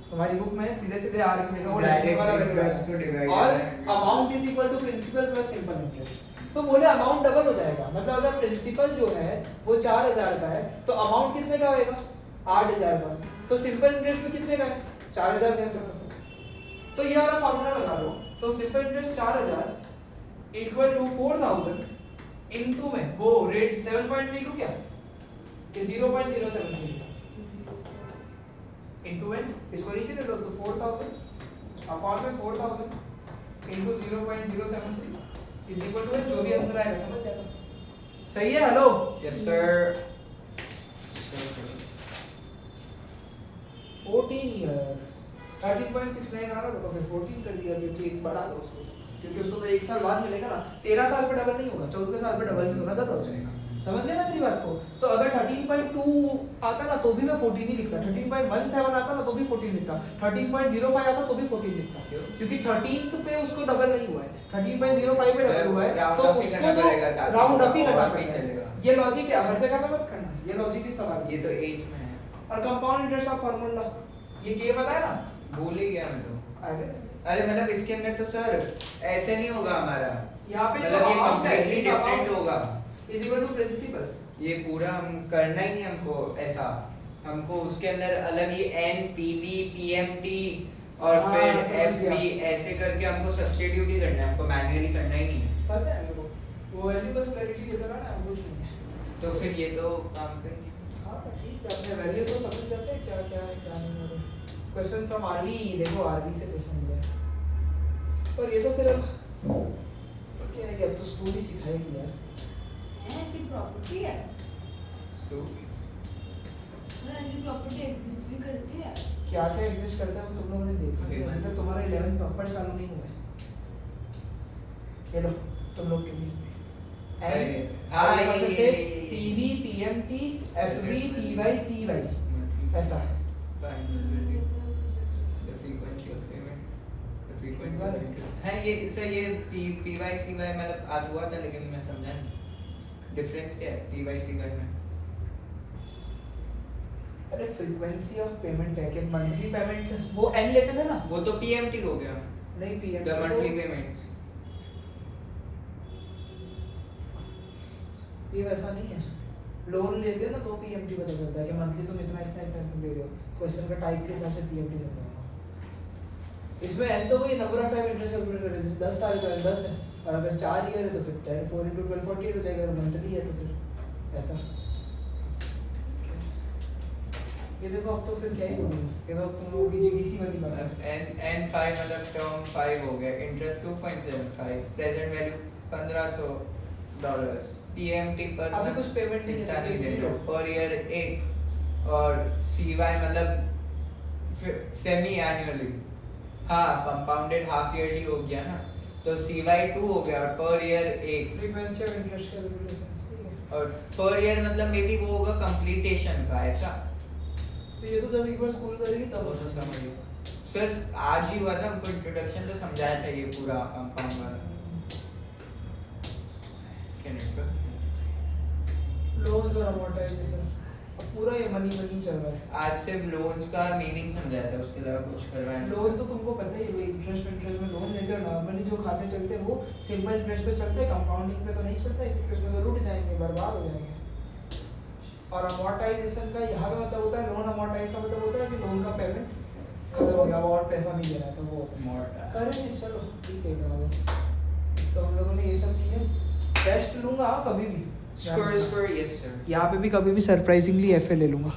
तुम्हारी बुक में सीधे सीधे r की जगह वो Direct वाला interest को divide और करना है। Amount is equal to principal plus simple interest. तो बोले अमाउंट डबल हो जाएगा, मतलब अगर प्रिंसिपल जो है वो 4000 का है तो अमाउंट कितने का होएगा? 8000 का। तो सिंपल इंटरेस्ट में कितने का है? 4000 का है। तो ये वाला फार्मूला लगा लो, तो simple interest 4000 equal to 4000 into में वो रेट 7.32 क्या कि 0.073 इनटू n, इसको नीचे ले लो तो 4000 अपॉन में 4000 इनटू 0.073 इज इक्वल टू जो भी आंसर आएगा समझ जाएगा। सही है? Hello yes sir. 14 ईयर 13.69 आ रहा था तो फिर 14 कर दिया, क्योंकि एक बढ़ा दो उसको, क्योंकि उसको तो एक साल बाद मिलेगा ना। 13 साल पे डबल नहीं होगा, 14 साल पे डबल से थोड़ा ज्यादा हो जाएगा। समझ गए ना मेरी बात को? तो अगर 13.2 आता ना तो भी मैं 14 ही लिखता, 13.17 आता ना तो भी 14 लिखता, 13.05 आता तो भी 14 लिखता, क्योंकि 13th पे उसको डबल नहीं हुआ है, 13.05 पे डबल हुआ है, तो उसको तो राउंड अप ही करना पड़ेगा। ये लॉजिक है, हर जगह पे मत करना, ये लॉजिक इस सवाल ये तो एज में है। और कंपाउंड इंटरेस्ट का फार्मूला ये के बताया ना, भूल ही गया मैं तो। अरे मतलब इसके अंदर तो सर ऐसे नहीं होगा हमारा, यहाँ पे मतलब ये कंप्लीटली डिफरेंट होगा। Is equal to principal. ये पूरा हम करना ही नहीं हमको ऐसा, हमको उसके अंदर अलग ही n pv pmt और हाँ, फिर समझ fv गया। ऐसे करके हमको सब्स्टिट्यूट ही करना है, हमको मैन्युअली करना ही नहीं है। पता है मेरे को, वो वैल्यू बस क्लैरिटी के दौरान है, कुछ नहीं है। तो फिर ये तो काम करेंगे। क्या अपने वैल्यू तो सब कुछ करते हैं, क्या क्या है क्या नहीं है। क्वेश्चन फ्रॉम आरवी, देखो आरवी से क्वेश्चन दिया है। पर ये तो फिर अब क्या है कि अब तो स्कूल ही सिखाएगी यार। ऐसी प्रॉपर्टी है, So, ऐसी प्रॉपर्टी एग्जिस्ट भी करती है। क्या क्या एग्जिस्ट करता है वो तुम लोगों ने देखा नहीं, अभी तक तुम्हारा 11th प्रॉपर चालू नहीं हुआ है। ये लो तुम लोग के लिए हाँ, ये PV PMT FV PY CY ऐसा है। The frequency of payment, the frequency of interest. हाँ ये सर ये PYCY मतलब आज हुआ था लेकिन मैं समझा नहीं डिफरेंस क्या है PYCY में। अरे फ्रीक्वेंसी ऑफ पेमेंट है कि मंथली पेमेंट वो एन लेते थे ना, वो तो PMT हो गया, नहीं पीएम the monthly payments। ये वैसा नहीं है। लोन लेते हो ना तो पीएमटी पता चलता है कि मंथली तुम इतना इतना इतना दे रहे हो, क्वेश्चन का टाइप के हिसाब से पीएमटी समझाऊंगा। इसमें एन तो वही number of time interest calculate कर रहे हैं, जैसे 10 साल का 10 है और अगर 4 ईयर है तो फिर 10 4 into 12 48 हो जाएगा, अगर मंथली है तो फिर ऐसा। ये देखो अब तो फिर क्या ही बोलूं, ये तो अब तुम लोगों की जीडीसी वाली बात है। N5 मतलब टर्म 5 हो गया, इंटरेस्ट 2.75, प्रेजेंट वैल्यू $1500, PMT पर अभी कुछ पेमेंट नहीं इतना है, नहीं दे zero। रहे पर ईयर 1 और CY मतलब सेमी एनुअली, हाँ कंपाउंडेड हाफ ईयरली हो गया ना, तो CY 2 हो गया और per year 1 frequency of interest calculation सही है। और पर ईयर मतलब मे बी वो होगा कंप्लीटेशन का ऐसा। तो ये तो जब एक बार स्कूल करेगी तब वो तो समझिए सर आज ही हुआ था, हमको इंट्रोडक्शन तो समझाया था ये पूरा कंपाउंड वाला। क्या नेटवर्क लोन्स और अमोर्टाइजेशन अब पूरा ये मनी मनी चल रहा है। आज सिर्फ लोन्स का मीनिंग समझाया था, उसके अलावा कुछ करवाया नहीं। लोन तो तुमको पता ही है, वो इंटरेस्ट में लोन लेते हो, नॉर्मली जो खाते चलते हैं वो सिंपल इंटरेस्ट पे चलते हैं, कंपाउंडिंग पे तो नहीं चलता है क्योंकि उसमें तो रुट जाएंगे, बर्बाद हो जाएंगे। और अमोर्टाइजेशन का यहाँ पे मतलब होता है, लोन अमोर्टाइज का मतलब होता है कि लोन का पेमेंट खत्म हो गया, वो और पैसा नहीं दे रहा है तो वो होता है। मोटा करेंगे चलो ठीक है करा। तो हम लोगों ने ये सब किया, टेस्ट लूंगा कभी भी स्कोर यस सर। यहाँ पे भी कभी भी सरप्राइजिंगली एफए ले लूंगा।